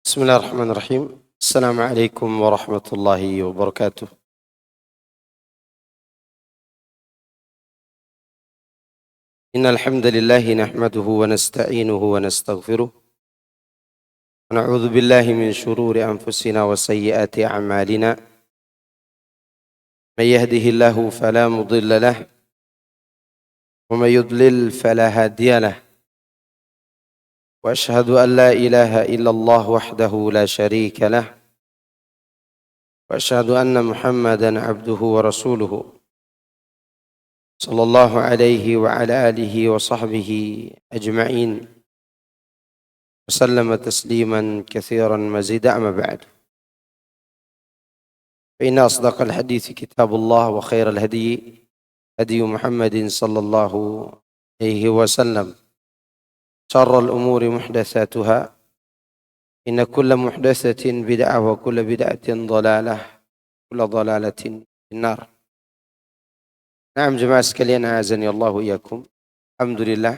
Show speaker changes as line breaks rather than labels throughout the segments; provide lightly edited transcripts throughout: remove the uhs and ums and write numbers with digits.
بسم الله الرحمن الرحيم. السلام عليكم ورحمة الله وبركاته. إن الحمد لله نحمده ونستعينه ونستغفره ونعوذ بالله من شرور أنفسنا وسيئات أعمالنا. من يهده الله فلا مضل له ومن يضلل فلا هادي له. وأشهد أن لا إله إلا الله وحده لا شريك له وأشهد أن محمدا عبده ورسوله صلى الله عليه وعلى آله وصحبه أجمعين وسلم تسليما كثيرا مزيدا. أما بعد، فإن أصدق الحديث كتاب الله وخير الهدي هدي محمد صلى الله عليه وسلم. شر الأمور محدثاتها إن كل محدثة بدعة وكل بدعة ضلالة كل ضلالة في النار. Nah, jemaah sekalian, azani Allah wa iyyakum. Alhamdulillah,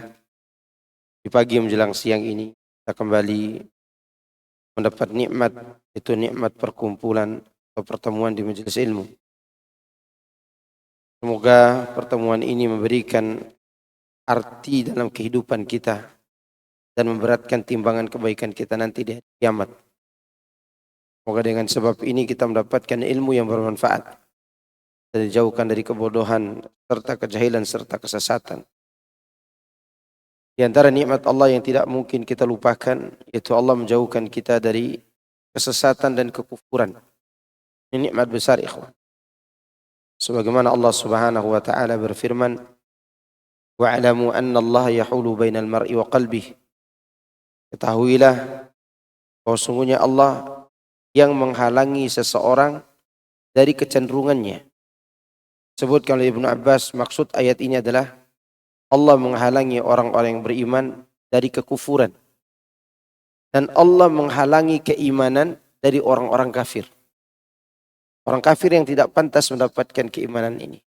di pagi menjelang siang ini kita kembali mendapat nikmat, itu nikmat perkumpulan atau pertemuan di majelis ilmu. Semoga pertemuan ini memberikan arti dalam kehidupan kita dan memberatkan timbangan kebaikan kita nanti di hari kiamat. Semoga dengan sebab ini kita mendapatkan ilmu yang bermanfaat dan dijauhkan dari kebodohan serta kejahilan serta kesesatan. Di antara nikmat Allah yang tidak mungkin kita lupakan, yaitu Allah menjauhkan kita dari kesesatan dan kekufuran. Ini nikmat besar, ikhwan. Sebagaimana Allah Subhanahu wa taala berfirman, "Wa'lamu anna Allah yahulu bainal mar'i wa qalbihi." Ketahuilah bahwa sungguhnya Allah yang menghalangi seseorang dari kecenderungannya. Sebutkan oleh Ibnu Abbas, maksud ayat ini adalah Allah menghalangi orang-orang yang beriman dari kekufuran. Dan Allah menghalangi keimanan dari orang-orang kafir. Orang kafir yang tidak pantas mendapatkan keimanan ini.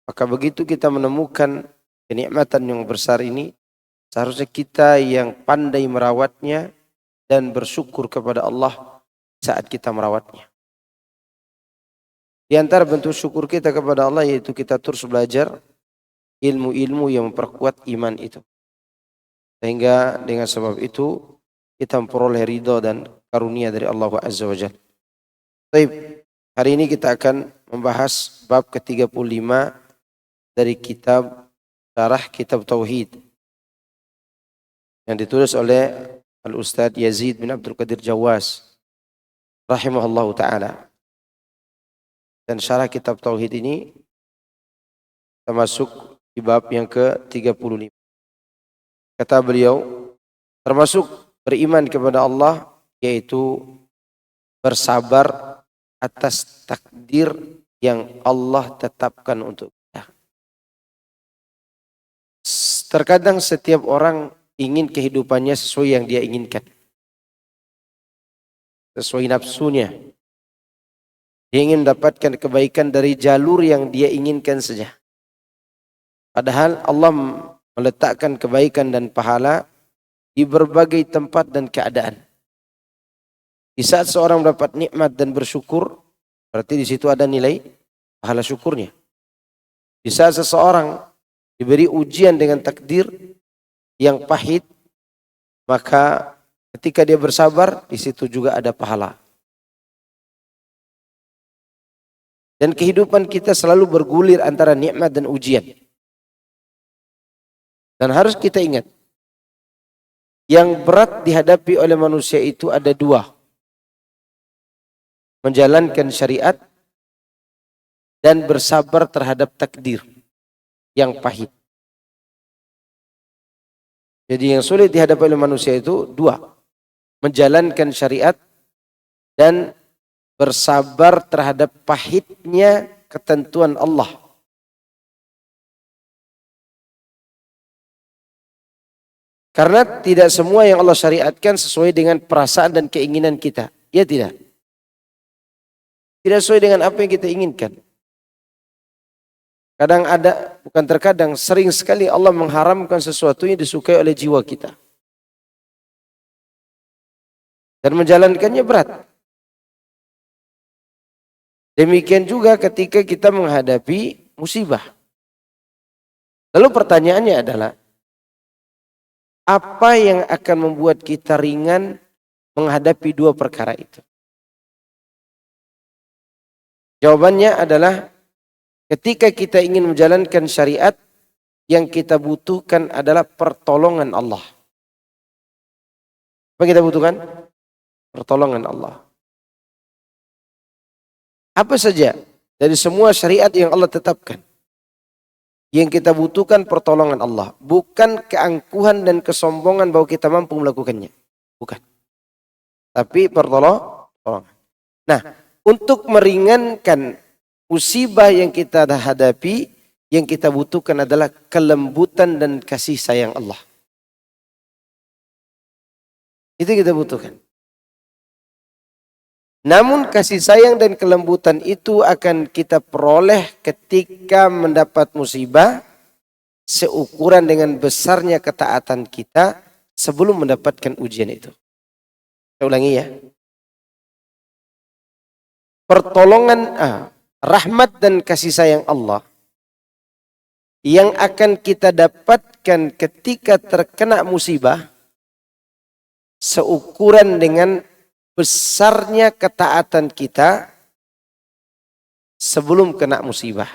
Maka begitu kita menemukan kenikmatan yang besar ini, seharusnya kita yang pandai merawatnya dan bersyukur kepada Allah saat kita merawatnya. Di antara bentuk syukur kita kepada Allah yaitu kita terus belajar ilmu-ilmu yang memperkuat iman itu. Sehingga dengan sebab itu kita memperoleh ridha dan karunia dari Allah Azza wa Jalla. Baik, hari ini kita akan membahas bab ke-35 dari kitab Syarah Kitab Tauhid yang ditulis oleh Al-Ustadz Yazid bin Abdul Qadir Jawas rahimahullahu ta'ala. Dan syarah kitab Tauhid ini termasuk di bab yang ke-35. Kata beliau, termasuk beriman kepada Allah yaitu bersabar atas takdir yang Allah tetapkan untuk kita. Terkadang setiap orang ingin kehidupannya sesuai yang dia inginkan, sesuai nafsunya. Dia ingin mendapatkan kebaikan dari jalur yang dia inginkan saja. Padahal Allah meletakkan kebaikan dan pahala di berbagai tempat dan keadaan. Di saat seorang mendapat nikmat dan bersyukur, berarti di situ ada nilai pahala syukurnya. Di saat seseorang diberi ujian dengan takdir yang pahit, maka ketika dia bersabar, di situ juga ada pahala. Dan kehidupan kita selalu bergulir antara nikmat dan ujian. Dan harus kita ingat, yang berat dihadapi oleh manusia itu ada dua. Menjalankan syariat dan bersabar terhadap takdir yang pahit. Jadi yang sulit dihadapi oleh manusia itu dua. Menjalankan syariat dan bersabar terhadap pahitnya ketentuan Allah. Karena tidak semua yang Allah syariatkan sesuai dengan perasaan dan keinginan kita. Ya tidak. Tidak sesuai dengan apa yang kita inginkan. Kadang ada, bukan terkadang, sering sekali Allah mengharamkan sesuatu yang disukai oleh jiwa kita. dan menjalankannya berat. Demikian juga ketika kita menghadapi musibah. Lalu pertanyaannya adalah, apa yang akan membuat kita ringan menghadapi dua perkara itu? Jawabannya adalah ketika kita ingin menjalankan syariat, yang kita butuhkan adalah pertolongan Allah. Apa kita butuhkan? Pertolongan Allah. Apa saja dari semua syariat yang Allah tetapkan, yang kita butuhkan pertolongan Allah. Bukan keangkuhan dan kesombongan bahwa kita mampu melakukannya. Bukan. Tapi pertolongan. Nah, untuk meringankan musibah yang kita hadapi, yang kita butuhkan adalah kelembutan dan kasih sayang Allah. Itu kita butuhkan. Namun kasih sayang dan kelembutan itu akan kita peroleh ketika mendapat musibah seukuran dengan besarnya ketaatan kita sebelum mendapatkan ujian itu. Saya ulangi ya. Pertolongan, rahmat dan kasih sayang Allah yang akan kita dapatkan ketika terkena musibah seukuran dengan besarnya ketaatan kita sebelum kena musibah.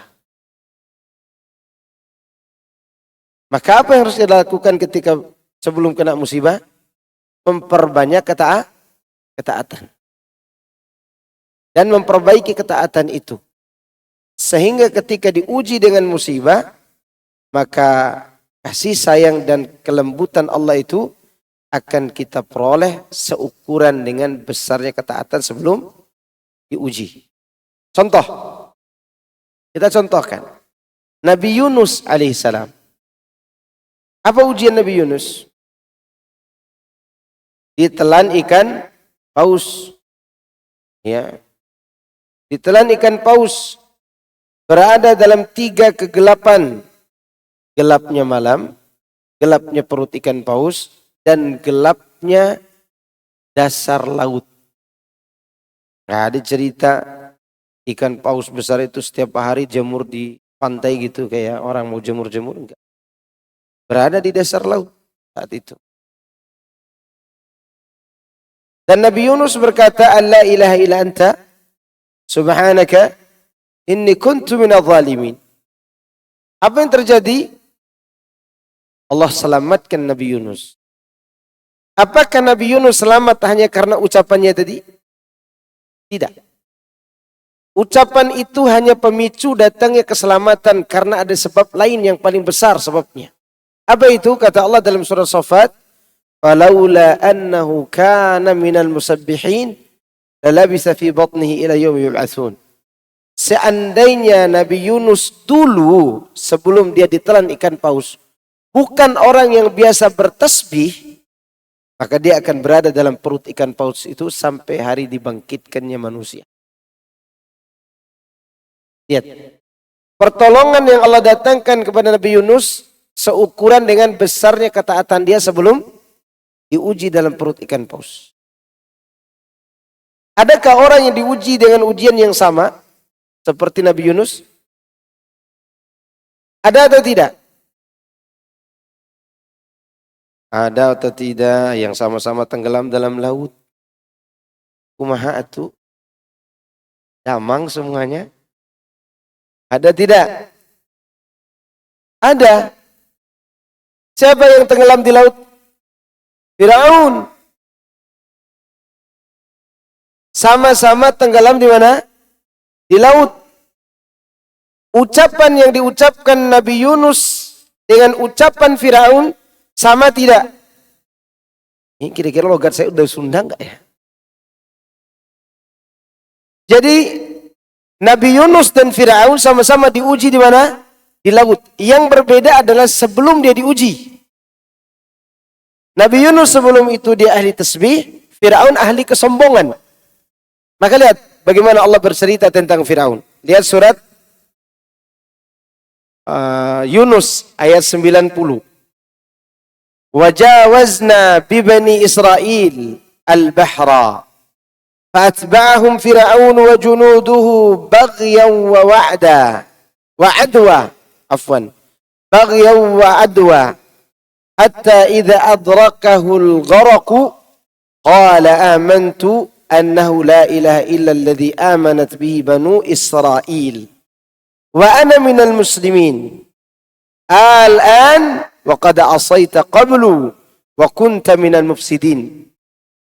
Maka apa yang harus kita lakukan ketika sebelum kena musibah? Memperbanyak ketaatan. Dan memperbaiki ketaatan itu. Sehingga ketika diuji dengan musibah, maka kasih sayang dan kelembutan Allah itu akan kita peroleh seukuran dengan besarnya ketaatan sebelum diuji. Contoh, kita contohkan. Nabi Yunus alaihissalam. Apa ujian Nabi Yunus? Ditelan ikan paus. Ya. Ditelan ikan paus. Berada dalam 3 kegelapan. Gelapnya malam, gelapnya perut ikan paus, dan gelapnya dasar laut. Nah, ada cerita ikan paus besar itu setiap hari jemur di pantai gitu, kayak orang mau jemur-jemur, enggak. Berada di dasar laut saat itu. Dan Nabi Yunus berkata, "La ilaha illa anta subhanaka inni kuntu minadh dhalimin." Apa yang terjadi? Allah selamatkan Nabi Yunus. Apakah Nabi Yunus selamat hanya karena ucapannya tadi? Tidak. Ucapan itu hanya pemicu datangnya keselamatan karena ada sebab lain yang paling besar sebabnya. Apa itu? Kata Allah dalam surah Shafat, "Falaula annahu kana minal musabbihin lalabisa fi batnihi ila yaumi yub'atsun." Seandainya Nabi Yunus dulu sebelum dia ditelan ikan paus bukan orang yang biasa bertasbih, maka dia akan berada dalam perut ikan paus itu sampai hari dibangkitkannya manusia. Lihat. Pertolongan yang Allah datangkan kepada Nabi Yunus seukuran dengan besarnya ketaatan dia sebelum diuji dalam perut ikan paus. Adakah orang yang diuji dengan ujian yang sama seperti Nabi Yunus? Ada atau tidak? Ada atau tidak yang sama-sama tenggelam dalam laut? Kumaha atuh? Damang semuanya? Ada tidak? Ada. Siapa yang tenggelam di laut? Firaun. Sama-sama tenggelam di mana? Di laut. Ucapan yang diucapkan Nabi Yunus dengan ucapan Firaun sama tidak? Ini kira-kira logat saya udah Sunda enggak ya? Jadi Nabi Yunus dan Firaun sama-sama diuji di mana? Di laut. Yang berbeda adalah sebelum dia diuji. Nabi Yunus sebelum itu dia ahli tasbih, Firaun ahli kesombongan. Maka lihat bagaimana Allah bercerita tentang Firaun. Lihat surat Yunus ayat 90. Wajawazna bi bani Israil al-bahra. فأتبعهم فرعون وجنوده بغيا وعدوا عفوا بغيا وعدوا حتى إذا أدركه الغرق قال آمنت أنه لا إله إلا الذي آمنت به بنو إسرائيل وأنا من المسلمين الآن وقد عصيت قبل وكنت من المفسدين.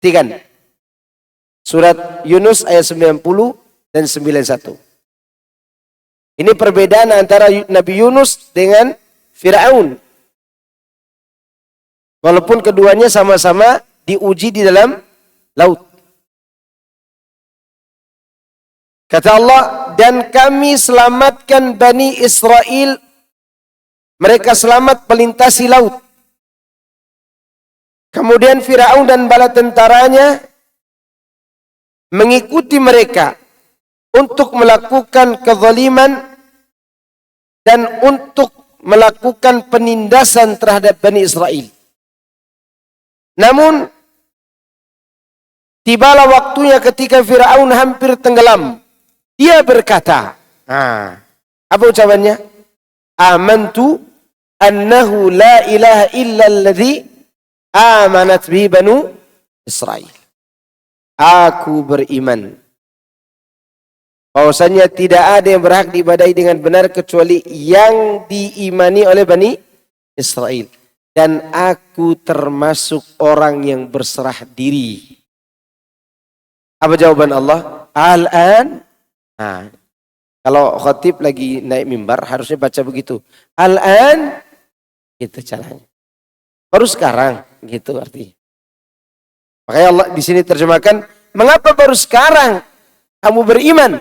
Tiga. Surat Yunus ayat 90 dan 91. Ini perbedaan antara Nabi Yunus dengan Fir'aun. Walaupun keduanya sama-sama diuji di dalam laut. Kata Allah, dan kami selamatkan Bani Israel. Mereka selamat melintasi laut. Kemudian Fir'aun dan bala tentaranya mengikuti mereka untuk melakukan kezaliman dan untuk melakukan penindasan terhadap Bani Israel. Namun, tibalah waktunya ketika Fir'aun hampir tenggelam. Dia berkata, apa ucapannya? Amantu annahu la ilaha illa alladhi amanat bihi Banu Israel. Aku beriman bahwasanya tidak ada yang berhak diibadahi dengan benar kecuali yang diimani oleh Bani Israel. Dan aku termasuk orang yang berserah diri. Apa jawaban Allah? Al-an. Nah, kalau khatib lagi naik mimbar harusnya baca begitu. Al-an. Itu caranya. Baru sekarang. Gitu artinya. Makanya Allah di sini terjemahkan, mengapa baru sekarang kamu beriman?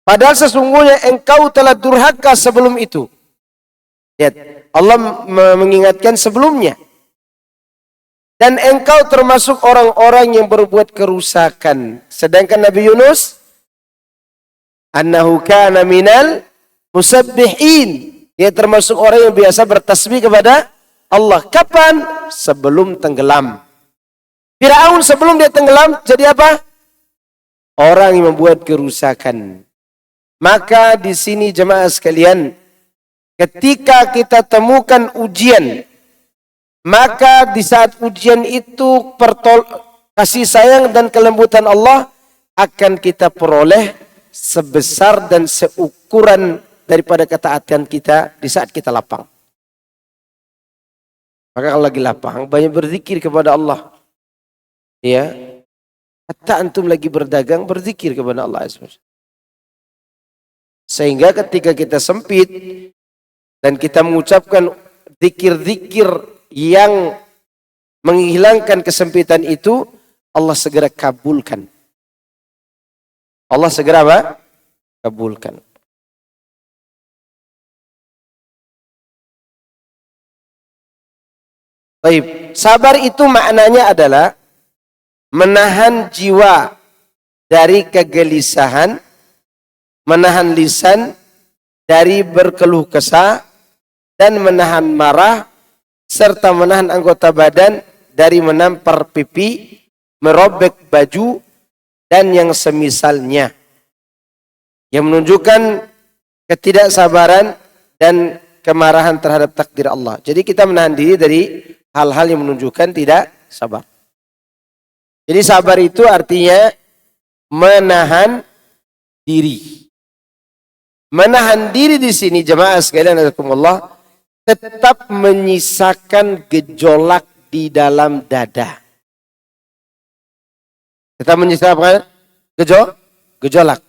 Padahal sesungguhnya engkau telah durhaka sebelum itu. Lihat, Allah mengingatkan sebelumnya. Dan engkau termasuk orang-orang yang berbuat kerusakan. Sedangkan Nabi Yunus, annahu kana minal musabbihin. Dia termasuk orang yang biasa bertasbih kepada Allah. Kapan? Sebelum tenggelam. Fir'aun sebelum dia tenggelam jadi apa? Orang yang membuat kerusakan. Maka di sini jemaah sekalian, ketika kita temukan ujian, maka di saat ujian itu kasih sayang dan kelembutan Allah akan kita peroleh sebesar dan seukuran daripada ketaatan kita di saat kita lapang. Maka kalau lagi lapang, banyak berzikir kepada Allah. Ya. Hatta antum lagi berdagang, berzikir kepada Allah. Sehingga ketika kita sempit, dan kita mengucapkan zikir-zikir yang menghilangkan kesempitan itu, Allah segera kabulkan. Allah segera apa? Kabulkan. Baik, sabar itu maknanya adalah menahan jiwa dari kegelisahan, menahan lisan dari berkeluh kesah, dan menahan marah, serta menahan anggota badan dari menampar pipi, merobek baju, dan yang semisalnya. Yang menunjukkan ketidaksabaran dan kemarahan terhadap takdir Allah. Jadi kita menahan diri dari hal-hal yang menunjukkan tidak sabar. Jadi sabar itu artinya menahan diri. Menahan diri di sini jemaah sekalian rahimakumullah tetap menyisakan gejolak di dalam dada. Tetap menyisakan gejolak.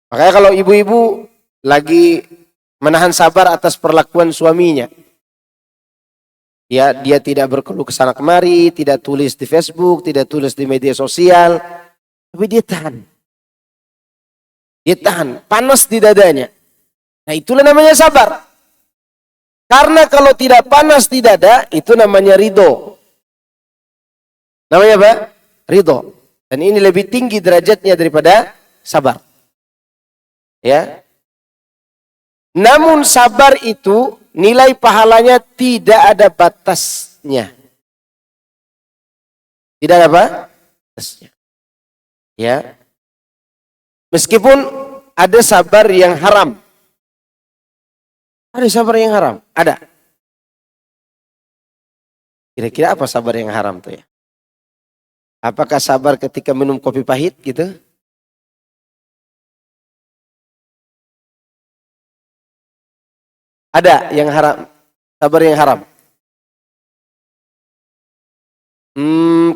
Makanya kalau ibu-ibu lagi menahan sabar atas perlakuan suaminya, ya, dia tidak berkeluh kesana kemari, tidak tulis di Facebook, tidak tulis di media sosial, tapi dia tahan. Dia tahan, panas di dadanya. Nah, itulah namanya sabar. Karena kalau tidak panas di dada, itu namanya ridho. Namanya apa? Ridho. Dan ini lebih tinggi derajatnya daripada sabar. Ya. Namun sabar itu nilai pahalanya tidak ada batasnya. Tidak ada apa? Batasnya. Ya. Meskipun ada sabar yang haram. Ada sabar yang haram? Ada. Kira-kira apa sabar yang haram tuh ya? Apakah sabar ketika minum kopi pahit gitu? Ada yang haram. Sabar yang haram.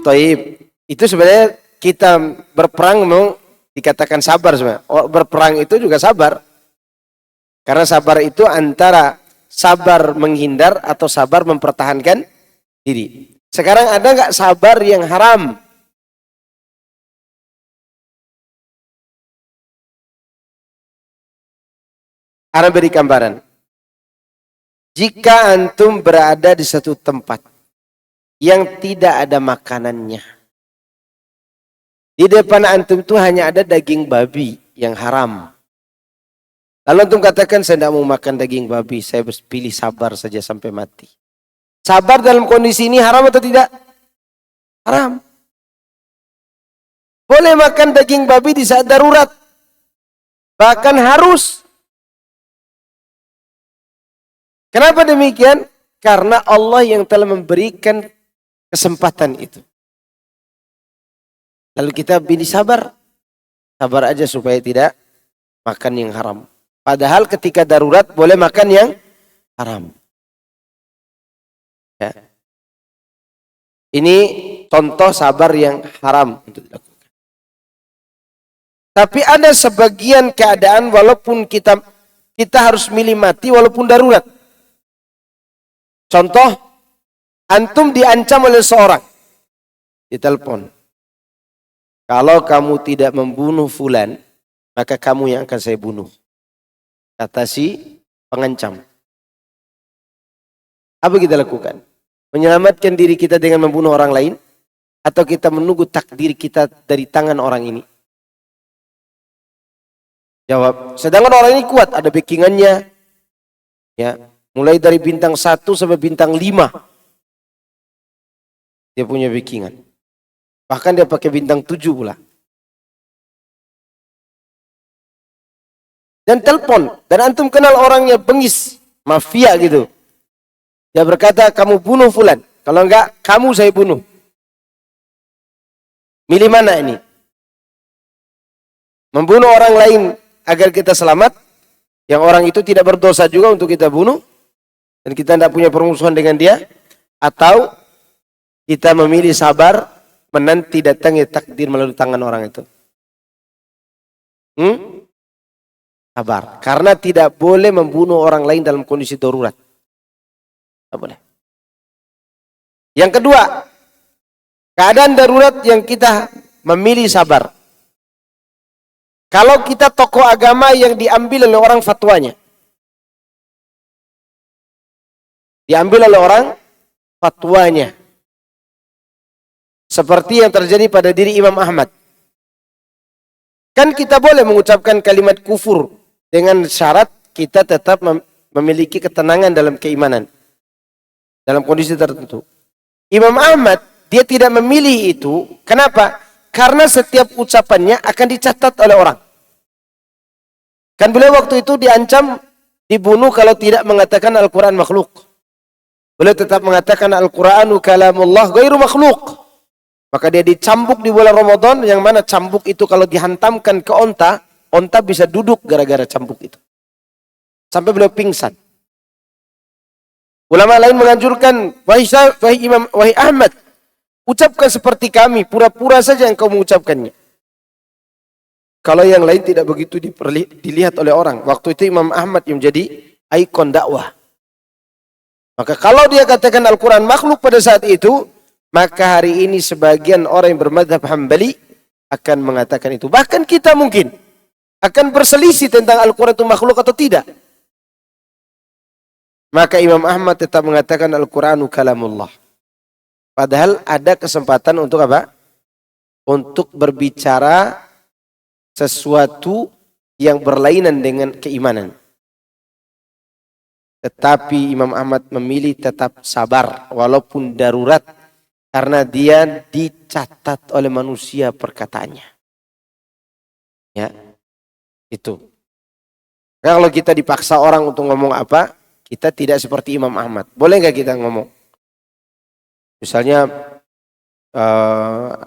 Taib. Itu sebenarnya kita berperang mau dikatakan sabar sebenarnya. Berperang itu juga sabar. Karena sabar itu antara sabar menghindar atau sabar mempertahankan diri. Sekarang ada nggak sabar yang haram? Ana beri gambaran. Jika antum berada di satu tempat yang tidak ada makanannya. Di depan antum itu hanya ada daging babi yang haram. Lalu antum katakan saya tidak mau makan daging babi, saya pilih sabar saja sampai mati. Sabar dalam kondisi ini haram atau tidak? Haram. Boleh makan daging babi di saat darurat. Bahkan harus. Kenapa demikian? Karena Allah yang telah memberikan kesempatan itu. Lalu kita pilih sabar. Sabar aja supaya tidak makan yang haram. Padahal ketika darurat boleh makan yang haram. Ya. Ini contoh sabar yang haram untuk dilakukan. Tapi ada sebagian keadaan walaupun kita harus milih mati walaupun darurat. Contoh, antum diancam oleh seorang. Ditelepon. Kalau kamu tidak membunuh fulan, maka kamu yang akan saya bunuh. Kata si pengancam. Apa kita lakukan? Menyelamatkan diri kita dengan membunuh orang lain? Atau kita menunggu takdir kita dari tangan orang ini? Jawab, sedangkan orang ini kuat, ada backingannya. Ya, mulai dari bintang 1 sampai bintang 5. Dia punya backingan. Bahkan dia pakai bintang 7 pula. Dan telepon. Dan antum kenal orangnya bengis. Mafia gitu. Dia berkata, kamu bunuh fulan. Kalau enggak, kamu saya bunuh. Milih mana ini? Membunuh orang lain agar kita selamat. Yang orang itu tidak berdosa juga untuk kita bunuh. Dan kita tidak punya permusuhan dengan dia. Atau kita memilih sabar. Menanti datangnya takdir melalui tangan orang itu. Sabar. Karena tidak boleh membunuh orang lain dalam kondisi darurat. Tidak boleh. Yang kedua, keadaan darurat yang kita memilih sabar. Kalau kita tokoh agama yang diambil oleh orang fatwanya. Diambil oleh orang fatwanya. Seperti yang terjadi pada diri Imam Ahmad. Kan kita boleh mengucapkan kalimat kufur dengan syarat kita tetap memiliki ketenangan dalam keimanan. Dalam kondisi tertentu. Imam Ahmad, dia tidak memilih itu. Kenapa? Karena setiap ucapannya akan dicatat oleh orang. Kan beliau waktu itu diancam dibunuh kalau tidak mengatakan Al-Quran makhluk. Beliau tetap mengatakan Al-Quranu kalamullah ghairu makhluk. Maka dia dicambuk di bulan Ramadan, yang mana cambuk itu kalau dihantamkan ke onta, onta bisa duduk gara-gara cambuk itu. Sampai beliau pingsan. Ulama lain menganjurkan, wahai Ahmad, ucapkan seperti kami, pura-pura saja engkau mengucapkannya. Kalau yang lain tidak begitu dilihat oleh orang. Waktu itu Imam Ahmad yang menjadi ikon dakwah. Maka kalau dia katakan Al-Quran makhluk pada saat itu, maka hari ini sebagian orang yang bermadzhab Hambali akan mengatakan itu. Bahkan kita mungkin akan berselisih tentang Al-Quran itu makhluk atau tidak. Maka Imam Ahmad tetap mengatakan Al-Quranu kalamullah. Padahal ada kesempatan untuk apa? Untuk berbicara sesuatu yang berlainan dengan keimanan. Tetapi Imam Ahmad memilih tetap sabar walaupun darurat karena dia dicatat oleh manusia perkataannya. Ya, itu. Kalau kita dipaksa orang untuk ngomong apa, kita tidak seperti Imam Ahmad. Boleh nggak kita ngomong? Misalnya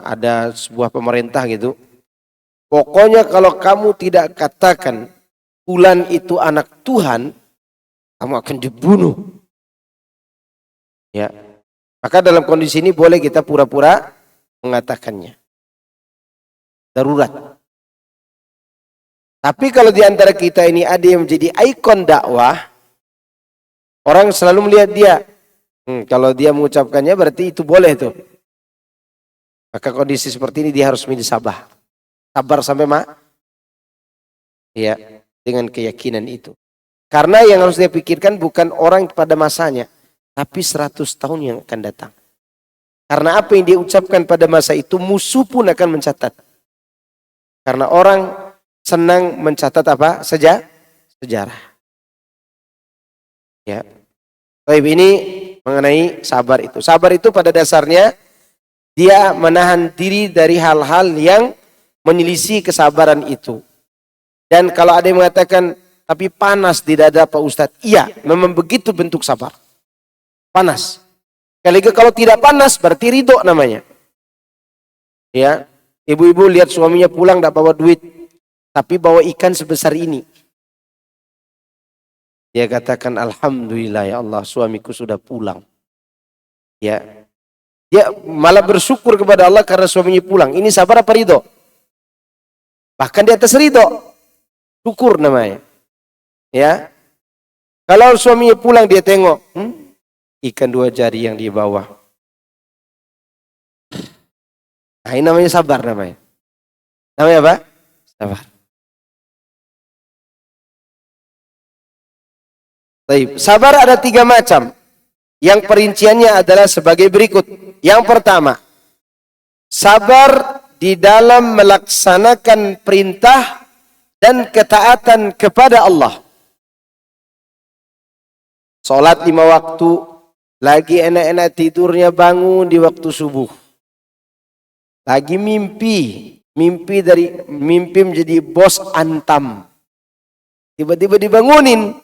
ada sebuah pemerintah gitu. Pokoknya kalau kamu tidak katakan Fulan itu anak Tuhan, kamu akan dibunuh. Ya. Maka dalam kondisi ini boleh kita pura-pura mengatakannya. Darurat. Tapi kalau di antara kita ini ada yang menjadi ikon dakwah, orang selalu melihat dia. Kalau dia mengucapkannya berarti itu boleh tuh. Maka kondisi seperti ini dia harus milih sabar. Sabar sampai ya, dengan keyakinan itu. Karena yang harus dia pikirkan bukan orang pada masanya, tapi 100 tahun yang akan datang. Karena apa yang dia ucapkan pada masa itu, musuh pun akan mencatat. Karena orang senang mencatat apa? Sejarah. Ya. Baik, ini mengenai sabar itu. Sabar itu pada dasarnya dia menahan diri dari hal-hal yang menyelisih kesabaran itu. Dan kalau ada yang mengatakan, tapi panas di dada Pak Ustadz. Iya, memang begitu bentuk sabar. Panas. Sekali lagi kalau tidak panas berarti ridho namanya. Ya, ibu-ibu lihat suaminya pulang tidak bawa duit, tapi bawa ikan sebesar ini. Dia katakan, alhamdulillah ya Allah, suamiku sudah pulang. Ya, dia malah bersyukur kepada Allah karena suaminya pulang. Ini sabar apa ridho? Bahkan di atas ridho, syukur namanya. Ya, kalau suaminya pulang dia tengok, ikan 2 jari yang dia bawa. Nah, ini namanya sabar namanya. Namanya apa? Sabar. Baik, sabar ada 3 macam. Yang perinciannya adalah sebagai berikut. Yang pertama, sabar di dalam melaksanakan perintah dan ketaatan kepada Allah. Salat 5 waktu, lagi enak-enak tidurnya bangun di waktu subuh. Lagi mimpi menjadi bos Antam. Tiba-tiba dibangunin.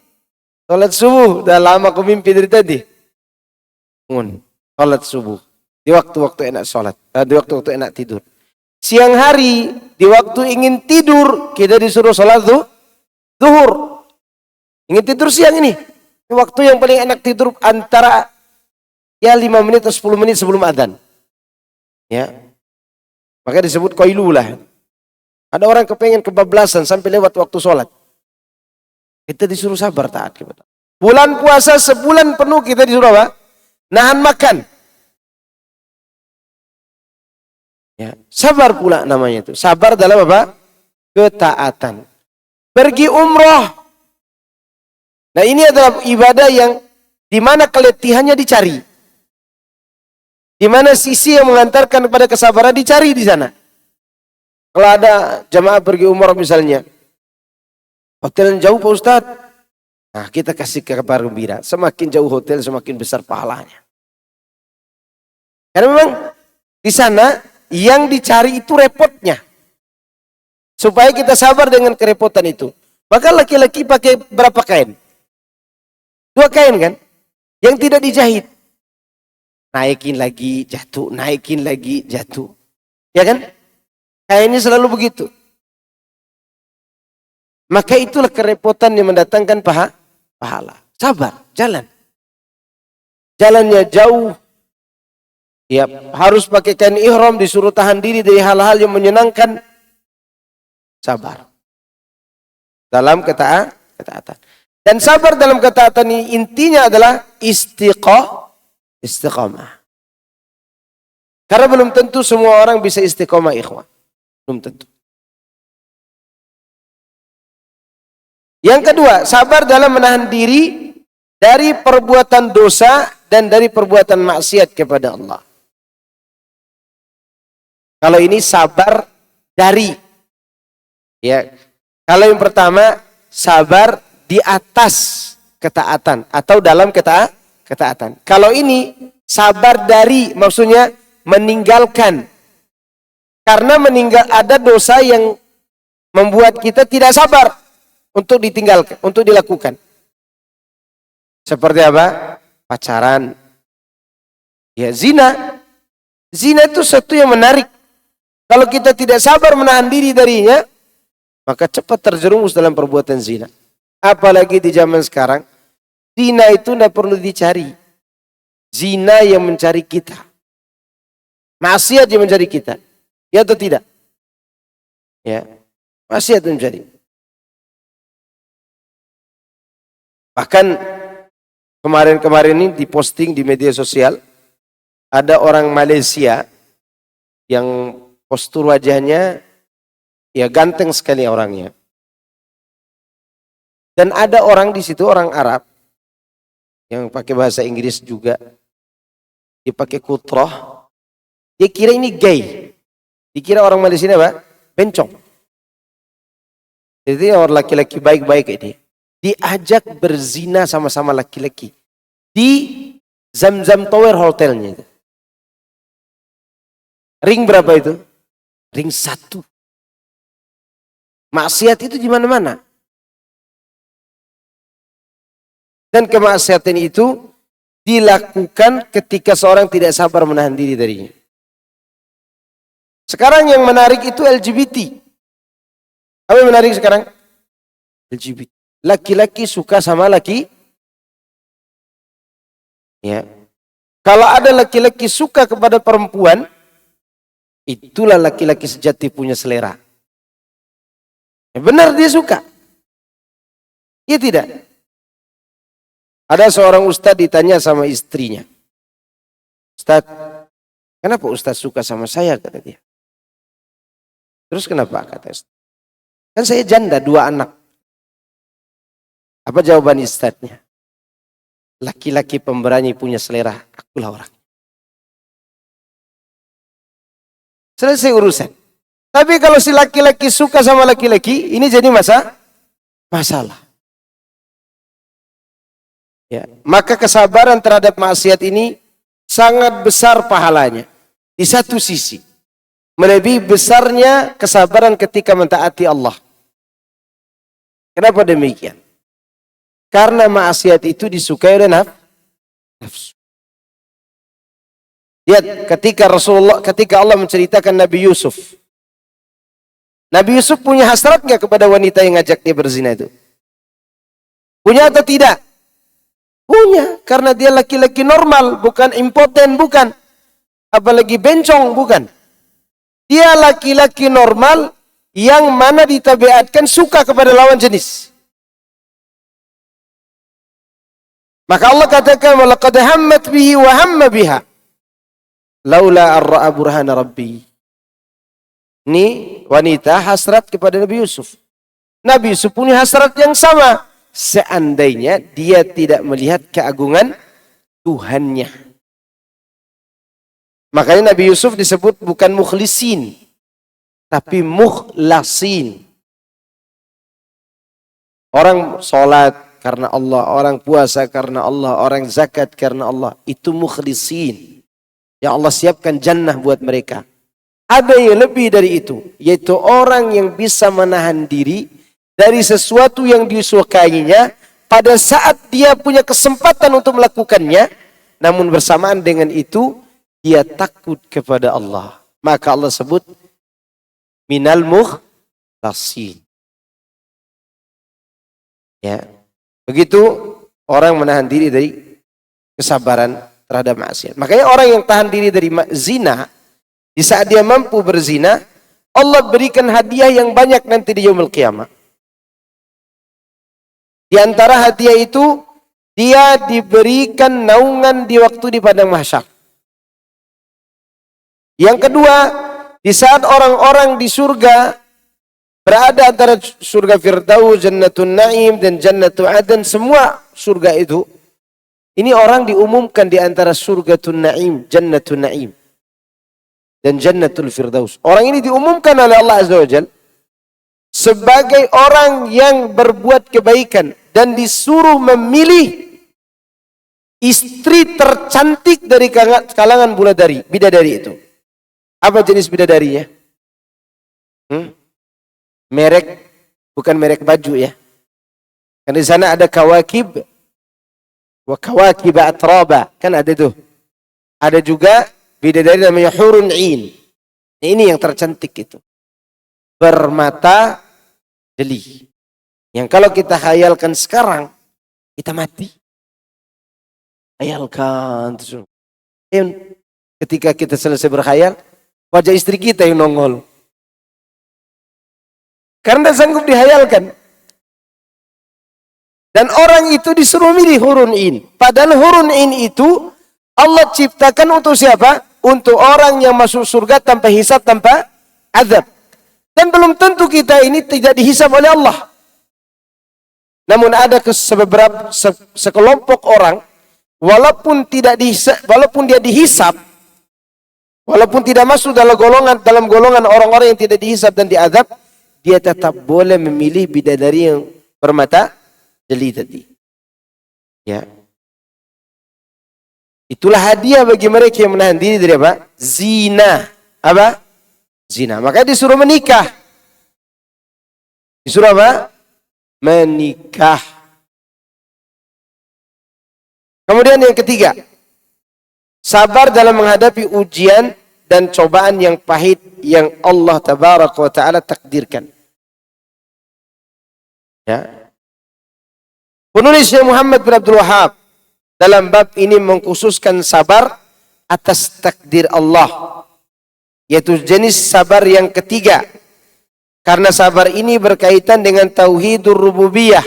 Salat subuh, udah lama aku mimpi dari tadi. Bangun, salat subuh. Di waktu-waktu enak salat, di waktu-waktu enak tidur. Siang hari, di waktu ingin tidur, kita disuruh salat zuhur. Ingin tidur siang ini. Waktu yang paling enak tidur antara 5 menit atau 10 menit sebelum adzan. Ya. Maka disebut qailulah. Ada orang kepengen kebablasan sampai lewat waktu sholat. Kita disuruh sabar taat kepada. Bulan puasa sebulan penuh kita disuruh apa? Nahan makan. Ya, sabar pula namanya itu. Sabar dalam apa? Ketaatan. Pergi umroh. Nah, ini adalah ibadah yang di mana keletihannya dicari. Di mana sisi yang mengantarkan kepada kesabaran dicari di sana. Kalau ada jamaah pergi umroh misalnya, hotel yang jauh Pak Ustadz, nah kita kasih kabar gembira. Semakin jauh hotel semakin besar pahalanya. Karena memang di sana yang dicari itu repotnya. Supaya kita sabar dengan kerepotan itu. Maka laki-laki pakai berapa kain? 2 kain kan? Yang tidak dijahit. Naikin lagi, jatuh. Naikin lagi, jatuh. Ya kan? Kainnya selalu begitu. Maka itulah kerepotan yang mendatangkan pahala. Sabar, jalan. Jalannya jauh. Ya, harus pakai kain ihram, disuruh tahan diri dari hal-hal yang menyenangkan. Sabar. Dalam ketaatan. Dan sabar dalam ketaatan ini intinya adalah istiqamah. Karena belum tentu semua orang bisa istiqamah, ikhwan. Belum tentu. Yang kedua, sabar dalam menahan diri dari perbuatan dosa dan dari perbuatan maksiat kepada Allah. Kalau ini sabar dari. Ya. Kalau yang pertama, sabar di atas ketaatan atau dalam ketaatan. Kalau ini sabar dari, maksudnya meninggalkan. Karena ada dosa yang membuat kita tidak sabar untuk ditinggalkan, untuk dilakukan. Seperti apa? Pacaran. Ya, zina. Zina itu sesuatu yang menarik. Kalau kita tidak sabar menahan diri darinya, maka cepat terjerumus dalam perbuatan zina. Apalagi di zaman sekarang, zina itu tidak perlu dicari. Zina yang mencari kita. Maksiat yang mencari kita. Ya atau tidak? Ya, maksiat yang mencari. Bahkan kemarin-kemarin ini diposting di media sosial, ada orang Malaysia yang postur wajahnya ya ganteng sekali orangnya. Dan ada orang di situ, orang Arab yang pakai bahasa Inggris juga. Dia pakai kutroh. Dia kira ini gay. Dikira orang Malaysia ini apa? Bencong. Jadi orang laki-laki baik-baik ini diajak berzina sama-sama laki-laki di Zamzam Tower hotelnya itu. Ring berapa itu? Ring 1. Maksiat itu di mana-mana. Dan kemaksiatan itu dilakukan ketika seorang tidak sabar menahan diri darinya. Sekarang yang menarik itu LGBT. Apa yang menarik sekarang? LGBT. Laki-laki suka sama laki. Ya. Kalau ada laki-laki suka kepada perempuan, itulah laki-laki sejati punya selera. Ya benar dia suka. Iya tidak? Ada seorang ustadz ditanya sama istrinya. Ustadz, kenapa ustadz suka sama saya? Kata dia. Terus kenapa? Kata ustadz. Kan saya janda 2 anak. Apa jawaban ustadznya? Laki-laki pemberani punya selera. Akulah orang. Selesai urusan. Tapi kalau si laki-laki suka sama laki-laki, ini jadi masalah. Ya, maka kesabaran terhadap maksiat ini sangat besar pahalanya. Di satu sisi, melebihi besarnya kesabaran ketika mentaati Allah. Kenapa demikian? Karena maksiat itu disukai oleh nafsu. Lihat ketika Allah menceritakan Nabi Yusuf. Nabi Yusuf punya hasrat nggak kepada wanita yang ngajak dia berzina itu? Punya atau tidak? Punya, karena dia laki-laki normal, bukan impoten, bukan. Apalagi bencong, bukan. Dia laki-laki normal yang mana ditabiatkan suka kepada lawan jenis. Maka Allah katakan, walaqad hammat bihi wa hamma biha laula an ra'a burhana rabbi. Ini wanita hasrat kepada Nabi Yusuf. Nabi Yusuf punya hasrat yang sama. Seandainya dia tidak melihat keagungan Tuhannya. Makanya Nabi Yusuf disebut bukan mukhlisin, tapi mukhlasin. Orang sholat karena Allah, orang puasa karena Allah, orang zakat karena Allah. Itu mukhlisin. Yang Allah siapkan jannah buat mereka. Ada yang lebih dari itu, yaitu orang yang bisa menahan diri dari sesuatu yang disukainya pada saat dia punya kesempatan untuk melakukannya, namun bersamaan dengan itu dia takut kepada Allah. Maka Allah sebut minal mukhlasin. Ya. Begitu orang menahan diri dari kesabaran terhadap maksiat. Makanya orang yang tahan diri dari zina, di saat dia mampu berzina, Allah berikan hadiah yang banyak nanti di yaumul qiyamah. Di antara hadiah itu, dia diberikan naungan di waktu di padang mahsyar. Yang kedua, di saat orang-orang di surga berada antara surga Firdaus, Jannatun Naim dan Jannatul Adan, semua surga itu, ini orang diumumkan di antara surgatun Naim, Jannatun Naim dan Jannatul Firdaus. Orang ini diumumkan oleh Allah Azza wa Jalla sebagai orang yang berbuat kebaikan dan disuruh memilih istri tercantik dari kalangan bidadari itu. Apa jenis bidadarinya? Merek, bukan merek baju ya. Kan di sana ada kawakib, wa kawakib atraba, kan ada tuh. Ada juga bidadari namanya hurun in. Ini yang tercantik itu. Bermata jeli. Yang kalau kita khayalkan sekarang, kita mati. Khayalkan. Ketika kita selesai berkhayal, wajah istri kita yang nongol. Karena sanggup dihayalkan. Dan orang itu disuruh milih hurun in. Padahal hurun in itu Allah ciptakan untuk siapa? Untuk orang yang masuk surga tanpa hisab, tanpa azab. Dan belum tentu kita ini tidak dihisab oleh Allah. Namun ada sekelompok orang, walaupun tidak dihisab, walaupun dia dihisab, walaupun tidak masuk dalam golongan orang-orang yang tidak dihisab dan diazab, dia tetap boleh memilih bidadari yang bermata jeli tadi. Ya. Itulah hadiah bagi mereka yang menahan diri dari apa? Zina. Apa? Zina. Maka disuruh menikah. Disuruh apa? Menikah. Kemudian yang ketiga. Sabar dalam menghadapi ujian dan cobaan yang pahit yang Allah Tabaraka wa Ta'ala takdirkan. Ya. Penulis Syekh Muhammad bin Abdul Wahab dalam bab ini mengkhususkan sabar atas takdir Allah. Yaitu jenis sabar yang ketiga. Karena sabar ini berkaitan dengan tauhidur rububiyah.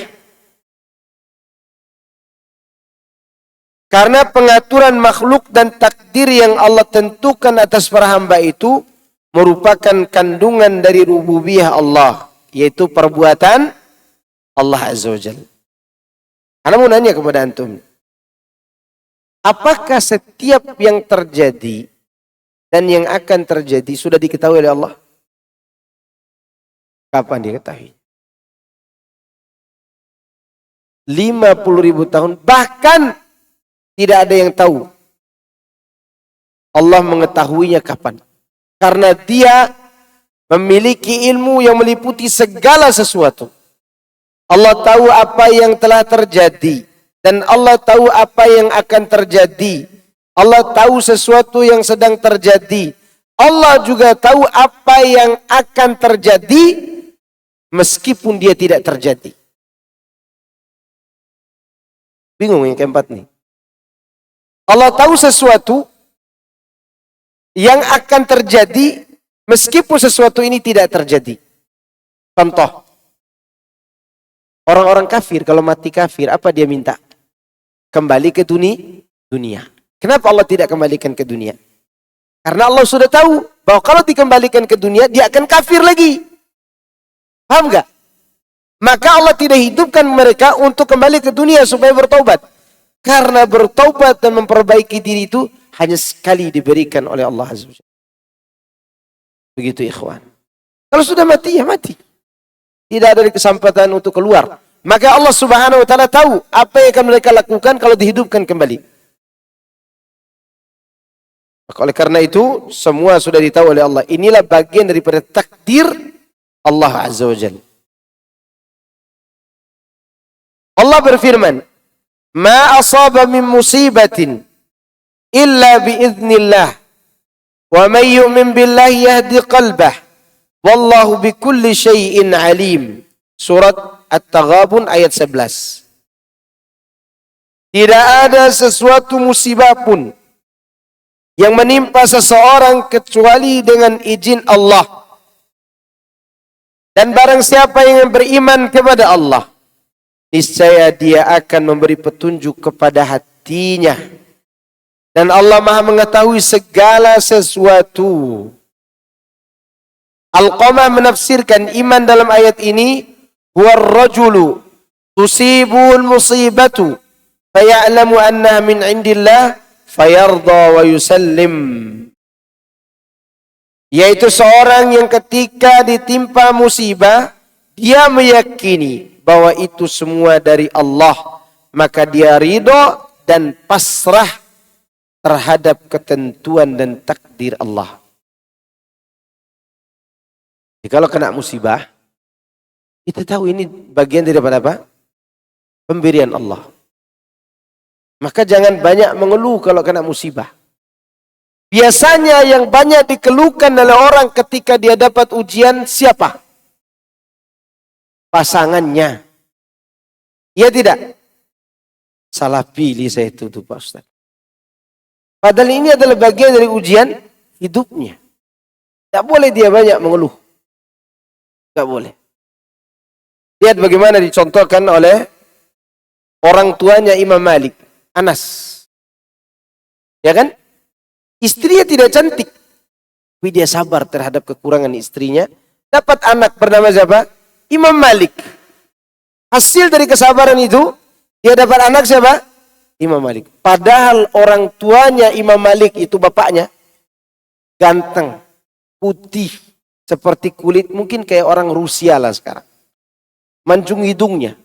Karena pengaturan makhluk dan takdir yang Allah tentukan atas para hamba itu merupakan kandungan dari rububiyah Allah. Yaitu perbuatan Allah Azza wa Jalla. Ana mau nanya kepada antum. Apakah setiap yang terjadi dan yang akan terjadi sudah diketahui oleh Allah? Kapan diketahui? 50.000 tahun. Bahkan tidak ada yang tahu. Allah mengetahuinya kapan. Karena dia memiliki ilmu yang meliputi segala sesuatu. Allah tahu apa yang telah terjadi. Dan Allah tahu apa yang akan terjadi. Allah tahu sesuatu yang sedang terjadi. Allah juga tahu apa yang akan terjadi meskipun dia tidak terjadi. Bingung yang keempat nih. Allah tahu sesuatu yang akan terjadi meskipun sesuatu ini tidak terjadi. Contoh. Orang-orang kafir kalau mati kafir apa dia minta? Kembali ke dunia. Kenapa Allah tidak kembalikan ke dunia? Karena Allah sudah tahu bahwa kalau dikembalikan ke dunia, dia akan kafir lagi. Paham gak? Maka Allah tidak hidupkan mereka untuk kembali ke dunia supaya bertaubat. Karena bertaubat dan memperbaiki diri itu hanya sekali diberikan oleh Allah Azza wa Jalla. Begitu ikhwan. Kalau sudah mati, ya mati. Tidak ada kesempatan untuk keluar. Maka Allah Subhanahu wa Ta'ala tahu apa yang akan mereka lakukan kalau dihidupkan kembali. Maka oleh karena itu, semua sudah ditahu oleh Allah. Inilah bagian daripada takdir Allah Azza wa Jalla. Allah berfirman, "Ma asaba min musibatin illa biiznillah, wa man yu'min billahi yahdi qalbah, wallahu bikulli syai'in alim." Surat At-Taghabun ayat 11. Tidak ada sesuatu musibah pun yang menimpa seseorang kecuali dengan izin Allah. Dan barang siapa yang beriman kepada Allah, niscaya dia akan memberi petunjuk kepada hatinya. Dan Allah Maha mengetahui segala sesuatu. Al-Qamah menafsirkan iman dalam ayat ini, huwa ar-rajulu tusibul musibatu faya'lamu annaha min indillah fayarda wa yusallim. Yaitu seorang yang ketika ditimpa musibah, dia meyakini bahwa itu semua dari Allah, maka dia ridho dan pasrah terhadap ketentuan dan takdir Allah. Jadi kalau kena musibah, kita tahu ini bagian daripada apa? Pemberian Allah. Maka jangan banyak mengeluh kalau kena musibah. Biasanya yang banyak dikeluhkan oleh orang ketika dia dapat ujian siapa? Pasangannya. Iya tidak? Salah pilih saya itu tuh Pak Ustaz. Padahal ini adalah bagian dari ujian hidupnya. Tidak boleh dia banyak mengeluh. Tidak boleh. Lihat bagaimana dicontohkan oleh orang tuanya Imam Malik, Anas. Ya kan? Istrinya tidak cantik. Tapi dia sabar terhadap kekurangan istrinya. Dapat anak bernama siapa? Imam Malik. Hasil dari kesabaran itu, dia dapat anak siapa? Imam Malik. Padahal orang tuanya Imam Malik itu bapaknya ganteng, putih, seperti kulit mungkin kayak orang Rusia lah sekarang. Mancung hidungnya.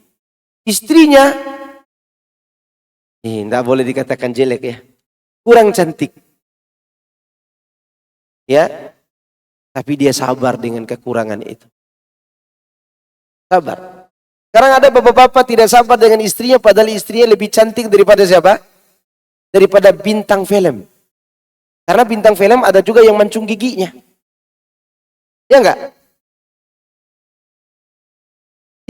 Istrinya, tidak boleh dikatakan jelek ya. Kurang cantik. Ya, tapi dia sabar dengan kekurangan itu. Sabar. Sekarang ada bapak-bapak tidak sabar dengan istrinya, padahal istrinya lebih cantik daripada siapa? Daripada bintang film. Karena bintang film ada juga yang mancung giginya. Ya enggak?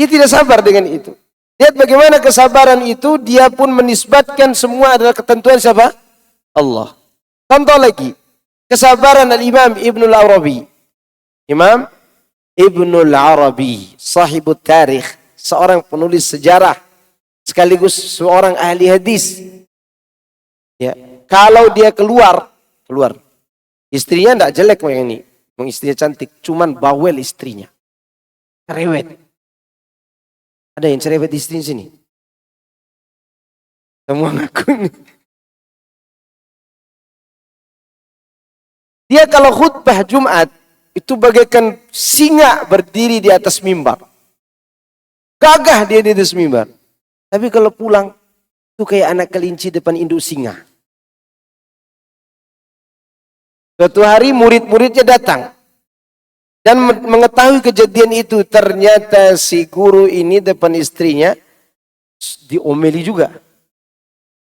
Dia tidak sabar dengan itu. Lihat bagaimana kesabaran itu, dia pun menisbatkan semua adalah ketentuan siapa? Allah. Contoh lagi. Kesabaran Al-Imam Ibnul Arabi. Imam Ibnul Arabi, sahibut tarikh, seorang penulis sejarah, sekaligus seorang ahli hadis. Ya, kalau dia keluar, istrinya tidak jelek kayak ini, istrinya cantik, cuman bawel istrinya, cerewet. Ada yang cerewet istrinya sini? Semua ngaku. Dia kalau khutbah Jumat, itu bagaikan singa berdiri di atas mimbar. Gagah dia di atas mimbar. Tapi kalau pulang, itu kayak anak kelinci depan induk singa. Suatu hari murid-muridnya datang. Dan mengetahui kejadian itu, ternyata si guru ini depan istrinya diomeli juga.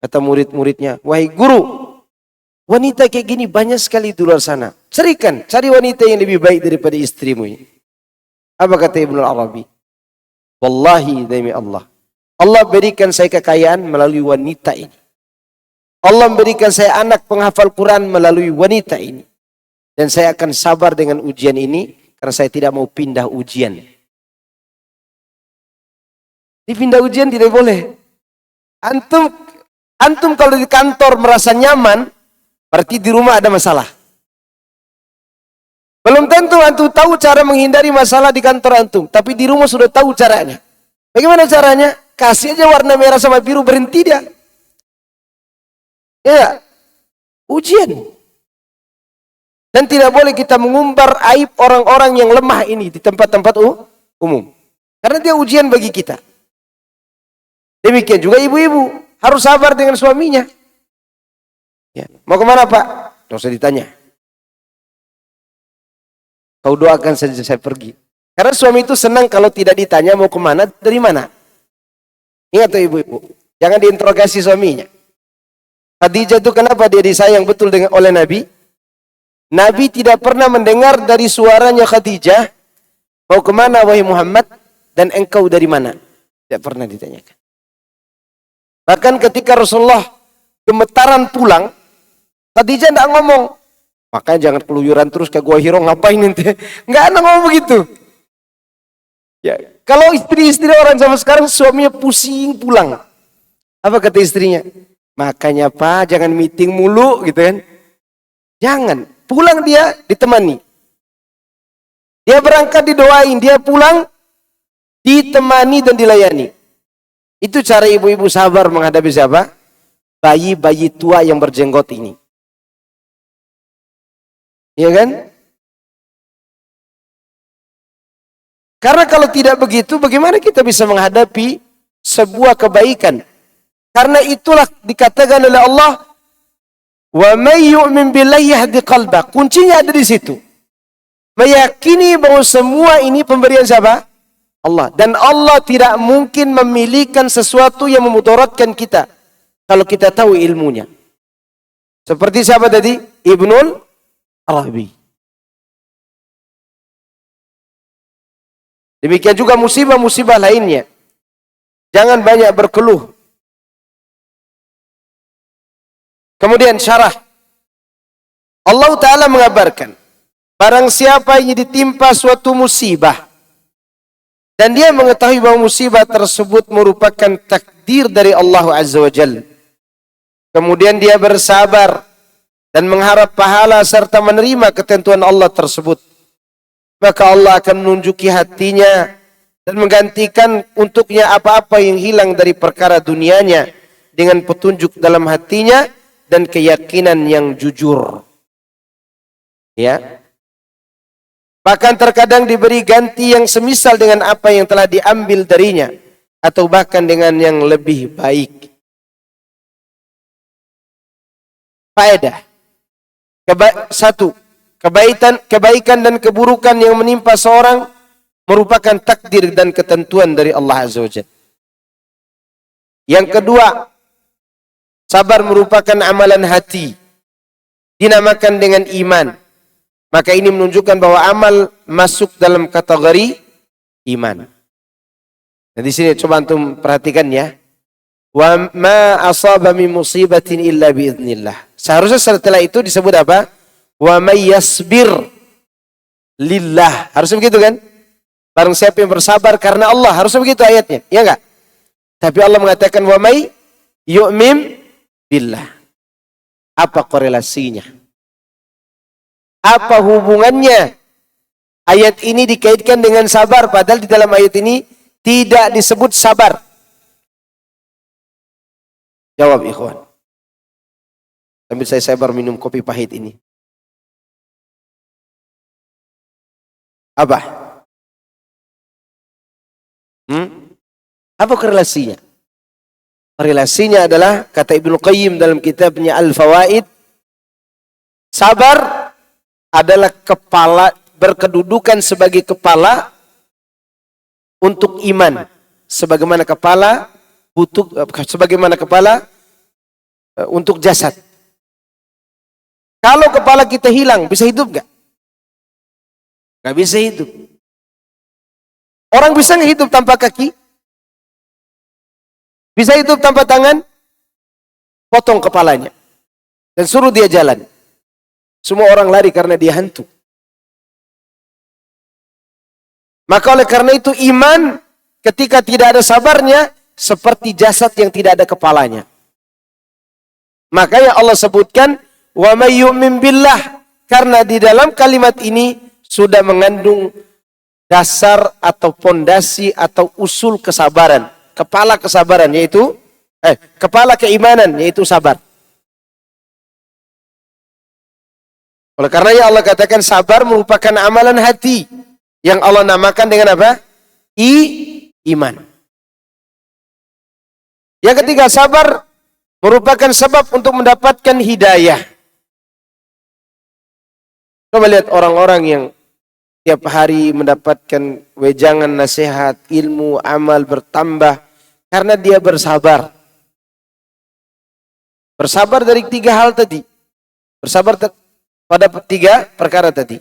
Kata murid-muridnya, wahai guru, wanita kayak gini banyak sekali di luar sana. Carikan, cari wanita yang lebih baik daripada istrimu ini. Apa kata Ibnul Arabi? Wallahi demi Allah. Allah berikan saya kekayaan melalui wanita ini. Allah memberikan saya anak penghafal Quran melalui wanita ini. Dan saya akan sabar dengan ujian ini karena saya tidak mau pindah ujian. Dipindah ujian tidak boleh. Antum kalau di kantor merasa nyaman, berarti di rumah ada masalah. Belum tentu antum tahu cara menghindari masalah di kantor antum, tapi di rumah sudah tahu caranya. Bagaimana caranya? Kasih aja warna merah sama biru, berhenti dia. Ya, ujian. Dan tidak boleh kita mengumbar aib orang-orang yang lemah ini di tempat-tempat umum. Karena dia ujian bagi kita. Demikian juga ibu-ibu harus sabar dengan suaminya. Ya. Mau kemana Pak? Tidak usah ditanya. Kau doakan saja saya pergi. Karena suami itu senang kalau tidak ditanya mau kemana, dari mana. Ingat tuh ibu-ibu. Jangan diinterogasi suaminya. Khadijah itu kenapa dia disayang betul oleh Nabi? Nabi tidak pernah mendengar dari suaranya Khadijah, mau kemana wahai Muhammad, dan engkau dari mana? Tidak pernah ditanyakan. Bahkan ketika Rasulullah gemetaran pulang, Khadijah tidak ngomong, makanya jangan keluyuran terus ke Gua Hiro, ngapain nanti? Enggak ada ngomong begitu. Ya, kalau istri-istri orang zaman sekarang suaminya pusing pulang. Apa kata istrinya? Makanya Pak, jangan meeting mulu gitu kan. Jangan. Pulang dia ditemani. Dia berangkat didoain, dia pulang ditemani dan dilayani. Itu cara ibu-ibu sabar menghadapi siapa? Bayi-bayi tua yang berjenggot ini. Iya kan? Karena kalau tidak begitu, bagaimana kita bisa menghadapi sebuah kebaikan? Karena itulah dikatakan oleh Allah, wa may yu'min billahi yahdi qalbah. Kuncinya ada di situ. Meyakini bahwa semua ini pemberian siapa? Allah. Dan Allah tidak mungkin memilihkan sesuatu yang memudaratkan kita kalau kita tahu ilmunya. Seperti siapa tadi? Ibnul Arabi. Demikian juga musibah-musibah lainnya. Jangan banyak berkeluh. Kemudian syarah. Allah Ta'ala mengabarkan, barang siapa yang ditimpa suatu musibah, dan dia mengetahui bahwa musibah tersebut merupakan takdir dari Allah Azza wa Jalla. Kemudian dia bersabar dan mengharap pahala serta menerima ketentuan Allah tersebut. Maka Allah akan menunjuki hatinya dan menggantikan untuknya apa-apa yang hilang dari perkara dunianya dengan petunjuk dalam hatinya dan keyakinan yang jujur. Ya. Bahkan terkadang diberi ganti yang semisal dengan apa yang telah diambil darinya, atau bahkan dengan yang lebih baik. Faedah. Satu, kebaikan dan keburukan yang menimpa seorang merupakan takdir dan ketentuan dari Allah Azza wa Jalla. Yang kedua, sabar merupakan amalan hati, dinamakan dengan iman. Maka ini menunjukkan bahwa amal masuk dalam kategori iman. Nah, di sini coba antum perhatikan ya. Wa ma asaba min musibatin illa biiznillah. Seharusnya setelah itu disebut apa? Wa may yasbir lillah. Harusnya begitu kan? Barang siapa yang bersabar karena Allah, harusnya begitu ayatnya. Ya enggak? Tapi Allah mengatakan wa may yu'min billah. Apa korelasinya? Apa hubungannya ayat ini dikaitkan dengan sabar, padahal di dalam ayat ini tidak disebut sabar? Jawab ikhwan. Sambil saya sabar minum kopi pahit ini. Apa? Apa korelasinya? Korelasinya adalah kata Ibnu Qayyim dalam kitabnya Al-Fawaid, sabar adalah kepala, berkedudukan sebagai kepala untuk iman, sebagaimana kepala untuk jasad. Kalau kepala kita hilang, bisa hidup nggak? Nggak bisa hidup. Orang bisa nggak hidup tanpa kaki? Bisa hidup tanpa tangan? Potong kepalanya dan suruh dia jalan. Semua orang lari karena dia hantu. Maka oleh karena itu iman ketika tidak ada sabarnya seperti jasad yang tidak ada kepalanya. Makanya Allah sebutkan wa may yu'min billah, karena di dalam kalimat ini sudah mengandung dasar atau pondasi atau usul kesabaran, kepala kesabaran yaitu kepala keimanan yaitu sabar. Oleh karenanya Allah katakan sabar merupakan amalan hati yang Allah namakan dengan apa? Iman. Yang ketiga, sabar merupakan sebab untuk mendapatkan hidayah. Coba lihat orang-orang yang tiap hari mendapatkan wejangan nasihat, ilmu, amal bertambah karena dia bersabar. Bersabar dari 3 hal tadi. Bersabar pada 3 perkara tadi.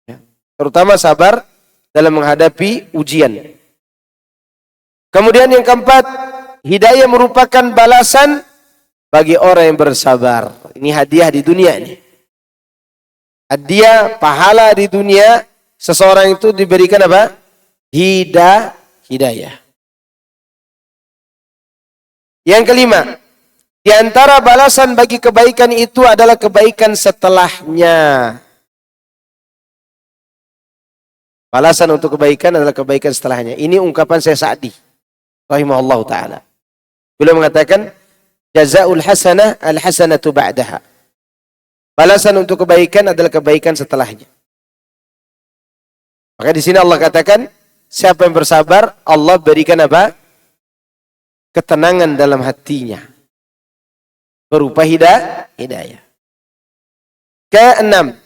Ya. Terutama sabar dalam menghadapi ujian. Kemudian yang keempat, hidayah merupakan balasan bagi orang yang bersabar. Ini hadiah di dunia ini. Hadiah pahala di dunia, seseorang itu diberikan apa? Hidayah. Yang kelima, di antara balasan bagi kebaikan itu adalah kebaikan setelahnya. Balasan untuk kebaikan adalah kebaikan setelahnya. Ini ungkapan Syekh Sa'di rahimahullah ta'ala. Beliau mengatakan, jazaul hasanah al-hasanatu ba'daha. Balasan untuk kebaikan adalah kebaikan setelahnya. Maka di sini Allah katakan, siapa yang bersabar, Allah berikan apa? Ketenangan dalam hatinya. Berupa hidayah. Keenam,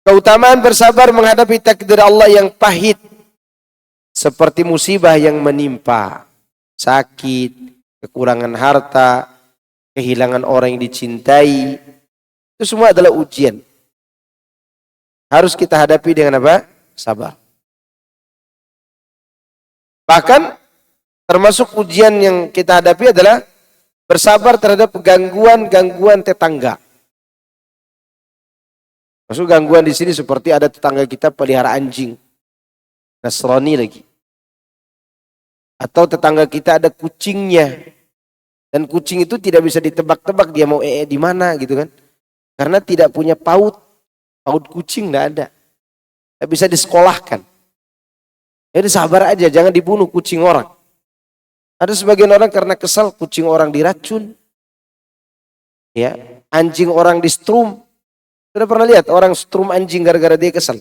keutamaan bersabar menghadapi takdir Allah yang pahit. Seperti musibah yang menimpa. Sakit, kekurangan harta, kehilangan orang yang dicintai. Itu semua adalah ujian. Harus kita hadapi dengan apa? Sabar. Bahkan termasuk ujian yang kita hadapi adalah bersabar terhadap gangguan-gangguan tetangga. Maksud gangguan di sini seperti ada tetangga kita pelihara anjing. Nasrani lagi. Atau tetangga kita ada kucingnya. Dan kucing itu tidak bisa ditebak-tebak dia mau di mana gitu kan. Karena tidak punya paut. Paut kucing tidak ada. Tidak bisa disekolahkan. Jadi sabar aja, jangan dibunuh kucing orang. Ada sebagian orang karena kesal kucing orang diracun. Ya, anjing orang di strum. Sudah pernah lihat orang strum anjing gara-gara dia kesal?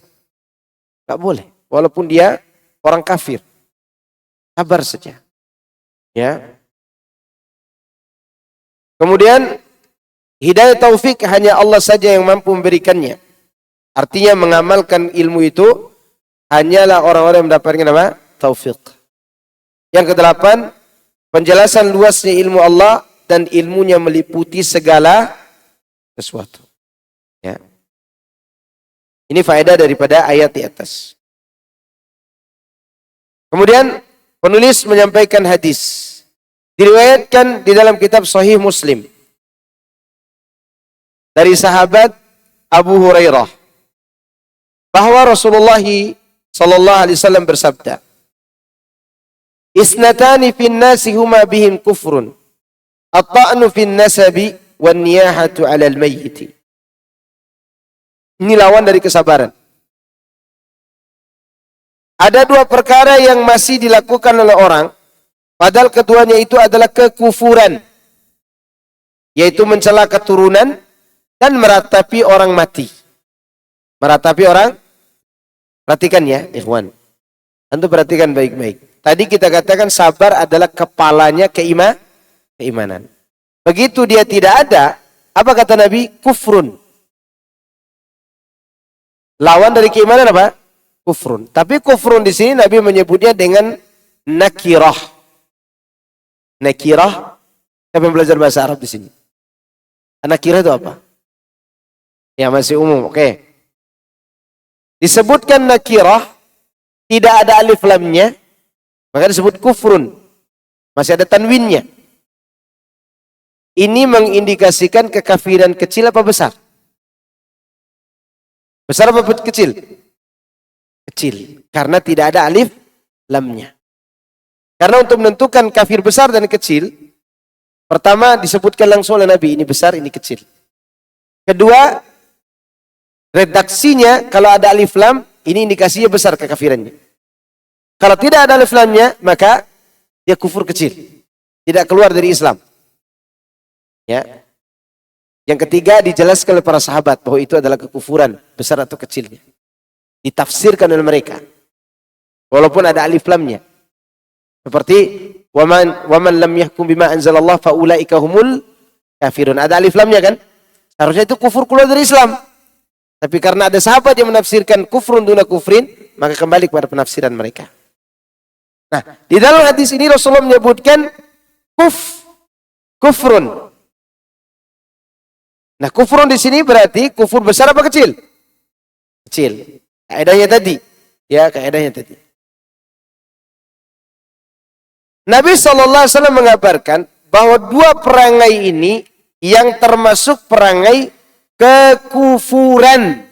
Gak boleh, walaupun dia orang kafir. Sabar saja. Ya. Kemudian hidayah taufik hanya Allah saja yang mampu memberikannya. Artinya mengamalkan ilmu itu hanyalah orang-orang yang mendapatkan apa? Taufik. Yang kedelapan, penjelasan luasnya ilmu Allah dan ilmunya meliputi segala sesuatu. Ya. Ini faedah daripada ayat di atas. Kemudian penulis menyampaikan hadis. Diriwayatkan di dalam kitab Sahih Muslim. Dari sahabat Abu Hurairah. Bahwa Rasulullah sallallahu alaihi wasallam bersabda, "Isnatani fin nasi huma bihim kufrun, at-ta'nu fin nasabi wan niyahatu 'alal mayyit." Ini lawan dari kesabaran. Ada dua perkara yang masih dilakukan oleh orang, padahal keduanya itu adalah kekufuran, yaitu mencela keturunan dan meratapi orang mati. Meratapi orang. Perhatikan ya, ikhwan. Antum perhatikan baik-baik. Tadi kita katakan sabar adalah kepalanya keimanan. Begitu dia tidak ada, apa kata Nabi? Kufrun. Lawan dari keimanan apa? Kufrun. Tapi kufrun di sini Nabi menyebutnya dengan nakirah. Nakirah. Siapa yang belajar bahasa Arab di sini? Nakirah itu apa? Ya masih umum, oke. Disebutkan nakirah, tidak ada alif lamnya, maka disebut kufrun. Masih ada tanwinnya. Ini mengindikasikan kekafiran kecil apa besar? Besar apa kecil? Kecil. Karena tidak ada alif lamnya. Karena untuk menentukan kafir besar dan kecil, pertama disebutkan langsung oleh Nabi, ini besar, ini kecil. Kedua, redaksinya kalau ada alif lam, ini indikasinya besar kekafirannya. Kalau tidak ada alif lamnya, maka dia kufur kecil. Tidak keluar dari Islam. Ya. Yang ketiga dijelaskan oleh para sahabat bahwa itu adalah kekufuran, besar atau kecilnya. Ditafsirkan oleh mereka. Walaupun ada alif lamnya. Seperti waman lam yahkum bima anzalallah faulaika humul kafirun. Ada alif lamnya kan? Harusnya itu kufur keluar dari Islam. Tapi karena ada sahabat yang menafsirkan kufrun duna kufrin, maka kembali kepada penafsiran mereka. Nah, di dalam hadis ini Rasulullah menyebutkan kufrun. Nah, kufrun di sini berarti kufur besar apa kecil? Kecil. Kaedahnya tadi. Ya, kaedahnya tadi. Nabi SAW mengabarkan bahwa dua perangai ini yang termasuk perangai kekufuran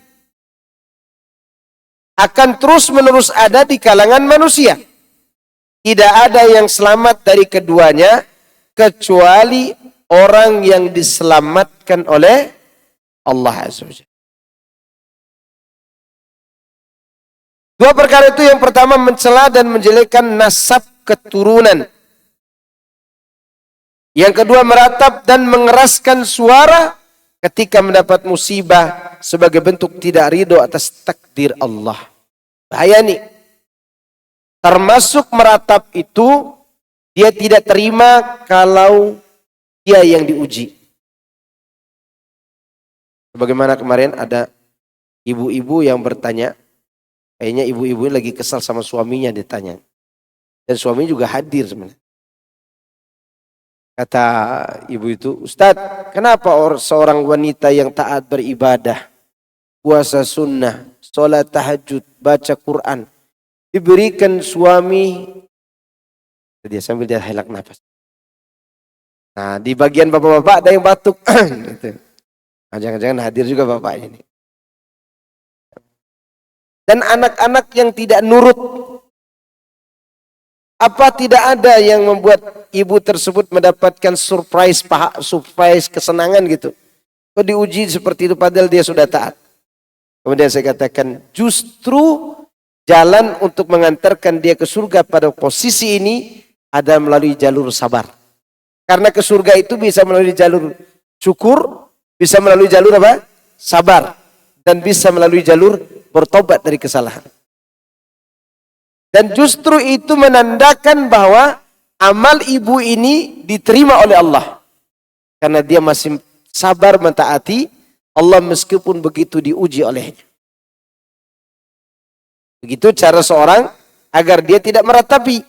akan terus-menerus ada di kalangan manusia. Tidak ada yang selamat dari keduanya kecuali orang yang diselamatkan oleh Allah Azza wa Jalla. Dua perkara itu, yang pertama mencela dan menjelekkan nasab keturunan. Yang kedua meratap dan mengeraskan suara ketika mendapat musibah sebagai bentuk tidak ridho atas takdir Allah. Bahaya nih. Termasuk meratap itu, dia tidak terima kalau dia yang diuji. Sebagaimana kemarin ada ibu-ibu yang bertanya, kayaknya ibu-ibu lagi kesal sama suaminya ditanya. Dan suami juga hadir sebenarnya. Kata ibu itu, Ustadz, kenapa seorang wanita yang taat beribadah, puasa sunnah, sholat tahajud, baca Quran, diberikan suami, dia sambil dia helak nafas. Nah, di bagian bapak-bapak ada yang batuk. Gitu. Nah, jangan-jangan hadir juga bapak ini. Dan anak-anak yang tidak nurut. Apa tidak ada yang membuat ibu tersebut mendapatkan surprise kesenangan gitu. Kok diuji seperti itu padahal dia sudah taat. Kemudian saya katakan justru jalan untuk mengantarkan dia ke surga pada posisi ini ada melalui jalur sabar. Karena ke surga itu bisa melalui jalur syukur, bisa melalui jalur apa? Sabar. Dan bisa melalui jalur bertobat dari kesalahan. Dan justru itu menandakan bahwa amal ibu ini diterima oleh Allah. Karena dia masih sabar mentaati Allah meskipun begitu diuji olehnya. Begitu cara seorang agar dia tidak meratapi.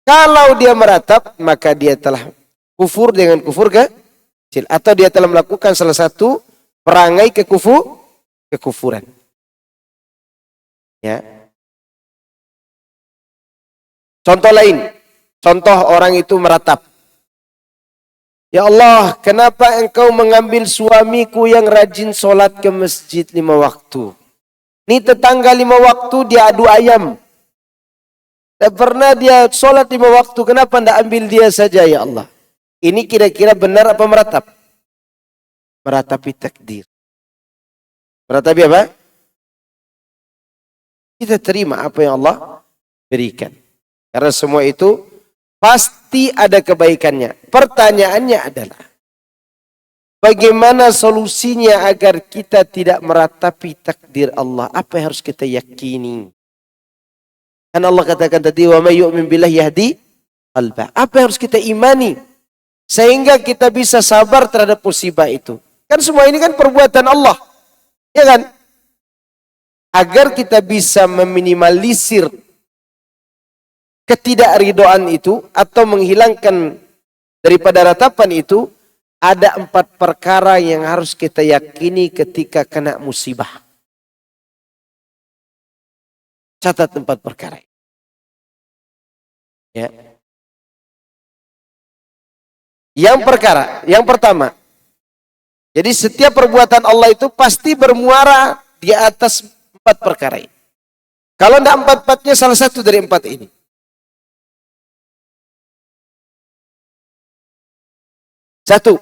Kalau dia meratap, maka dia telah kufur dengan kufur kecil. Atau dia telah melakukan salah satu perangai kekufuran. Ya. Contoh lain, contoh orang itu meratap. Ya Allah, kenapa engkau mengambil suamiku yang rajin sholat ke masjid 5 waktu? Ini tetangga 5 waktu dia adu ayam. Dan pernah dia sholat 5 waktu, kenapa tidak ambil dia saja ya Allah? Ini kira-kira benar apa meratap? Meratapi takdir. Meratapi apa? Kita terima apa yang Allah berikan. Karena semua itu pasti ada kebaikannya. Pertanyaannya adalah, bagaimana solusinya agar kita tidak meratapi takdir Allah? Apa yang harus kita yakini? Kan Allah katakan tadi, wa may yu'min billahi yahdi qalbah. Apa yang harus kita imani? Sehingga kita bisa sabar terhadap musibah itu. Kan semua ini kan perbuatan Allah. Ya kan? Agar kita bisa meminimalisir ketidakridoan itu atau menghilangkan daripada ratapan itu, ada 4 perkara yang harus kita yakini ketika kena musibah. Catat 4 perkara. Ya. Yang pertama, jadi setiap perbuatan Allah itu pasti bermuara di atas 4 perkara ini. Kalau tidak 4-4-nya salah satu dari 4 ini. Satu,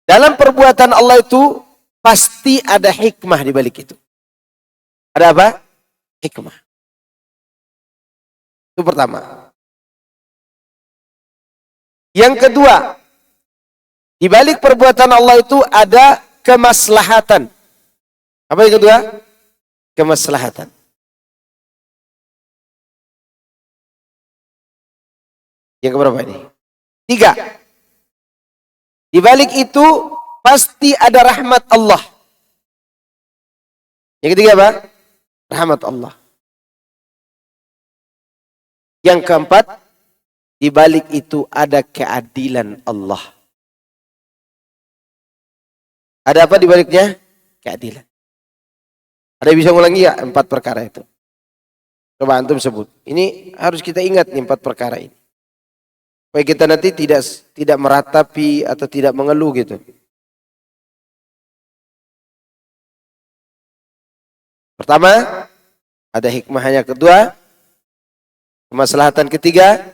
dalam perbuatan Allah itu pasti ada hikmah di balik itu. Ada apa? Hikmah. Itu pertama. Yang kedua, di balik perbuatan Allah itu ada kemaslahatan. Apa yang kedua? Kemaslahatan. Yang keberapa ini? 3. Di balik itu pasti ada rahmat Allah. Yang ketiga apa? Rahmat Allah. Yang keempat, di balik itu ada keadilan Allah. Ada apa di baliknya? Keadilan. Ada yang bisa ngulangi ya 4 perkara itu? Coba antum sebut. Ini harus kita ingat nih 4 perkara ini. Supaya kita nanti tidak meratapi atau tidak mengeluh gitu. Pertama, ada hikmahnya. Kedua, kemaslahatan. Ketiga,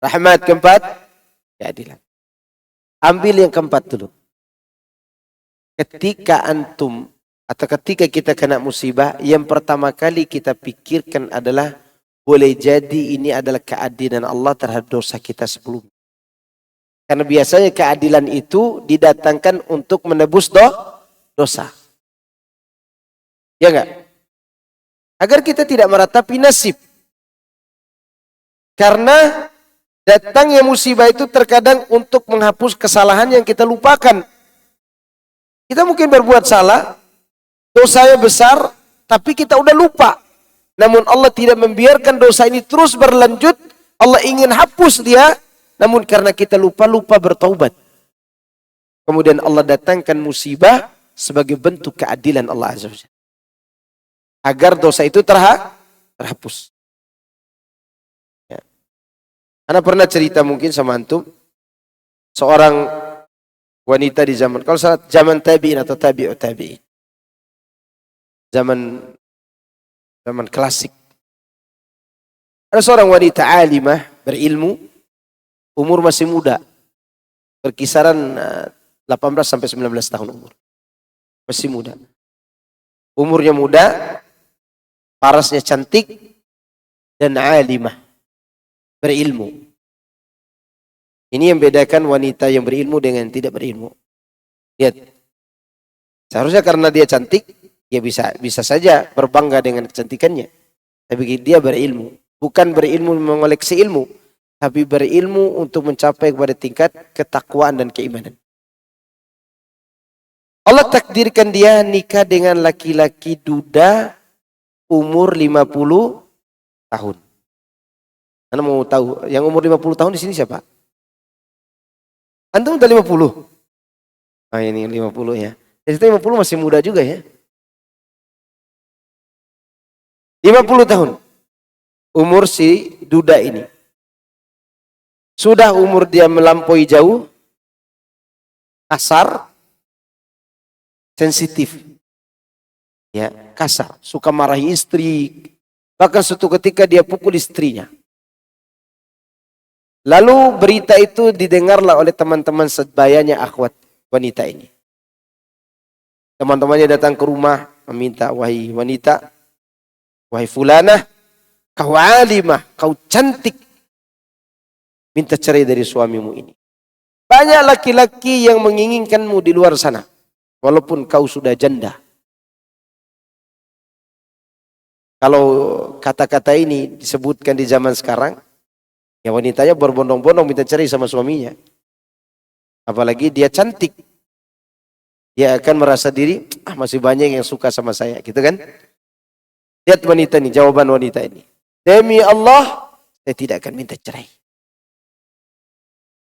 rahmat. Keempat, keadilan. Ambil yang keempat dulu. Ketika antum atau ketika kita kena musibah, yang pertama kali kita pikirkan adalah boleh jadi ini adalah keadilan Allah terhadap dosa kita sebelumnya. Karena biasanya keadilan itu didatangkan untuk menebus dosa. Ya enggak? Agar kita tidak meratapi nasib. Karena datangnya musibah itu terkadang untuk menghapus kesalahan yang kita lupakan. Kita mungkin berbuat salah, dosanya besar, tapi kita udah lupa. Namun Allah tidak membiarkan dosa ini terus berlanjut. Allah ingin hapus dia, namun karena kita lupa bertaubat. Kemudian Allah datangkan musibah sebagai bentuk keadilan Allah Azza wa Jalla. Agar dosa itu terhapus. Ya. Ana pernah cerita mungkin sama antum, seorang wanita di zaman, kalau saat zaman tabi'in atau tabi'ut tabi'in. Zaman klasik. Ada seorang wanita alimah, berilmu, umur masih muda. Berkisaran 18 sampai 19 tahun umur. Masih muda. Umurnya muda, parasnya cantik, dan alimah, berilmu. Ini yang bedakan wanita yang berilmu dengan tidak berilmu. Lihat. Seharusnya karena dia cantik, dia bisa saja berbangga dengan kecantikannya. Tapi dia berilmu. Bukan berilmu mengoleksi ilmu, tapi berilmu untuk mencapai kepada tingkat ketakwaan dan keimanan. Allah takdirkan dia nikah dengan laki-laki duda umur 50 tahun. Anda mau tahu yang umur 50 tahun di sini siapa? Antum udah 50? Ah ini 50 ya. Jadi 50 masih muda juga ya. 50 tahun. Umur si duda ini. Sudah umur dia melampaui jauh. Kasar. Sensitif. Ya, kasar. Suka marahi istri. Bahkan suatu ketika dia pukul istrinya. Lalu berita itu didengarlah oleh teman-teman sebayanya akhwat wanita ini. Teman-temannya datang ke rumah meminta, wahai wanita, wahai fulanah, kau alimah, kau cantik, minta cerai dari suamimu ini. Banyak laki-laki yang menginginkanmu di luar sana, walaupun kau sudah janda. Kalau kata-kata ini disebutkan di zaman sekarang, ya wanitanya berbondong-bondong minta cerai sama suaminya. Apalagi dia cantik. Dia akan merasa diri, masih banyak yang suka sama saya, gitu kan? Lihat wanita ini, jawaban wanita ini. Demi Allah, saya tidak akan minta cerai.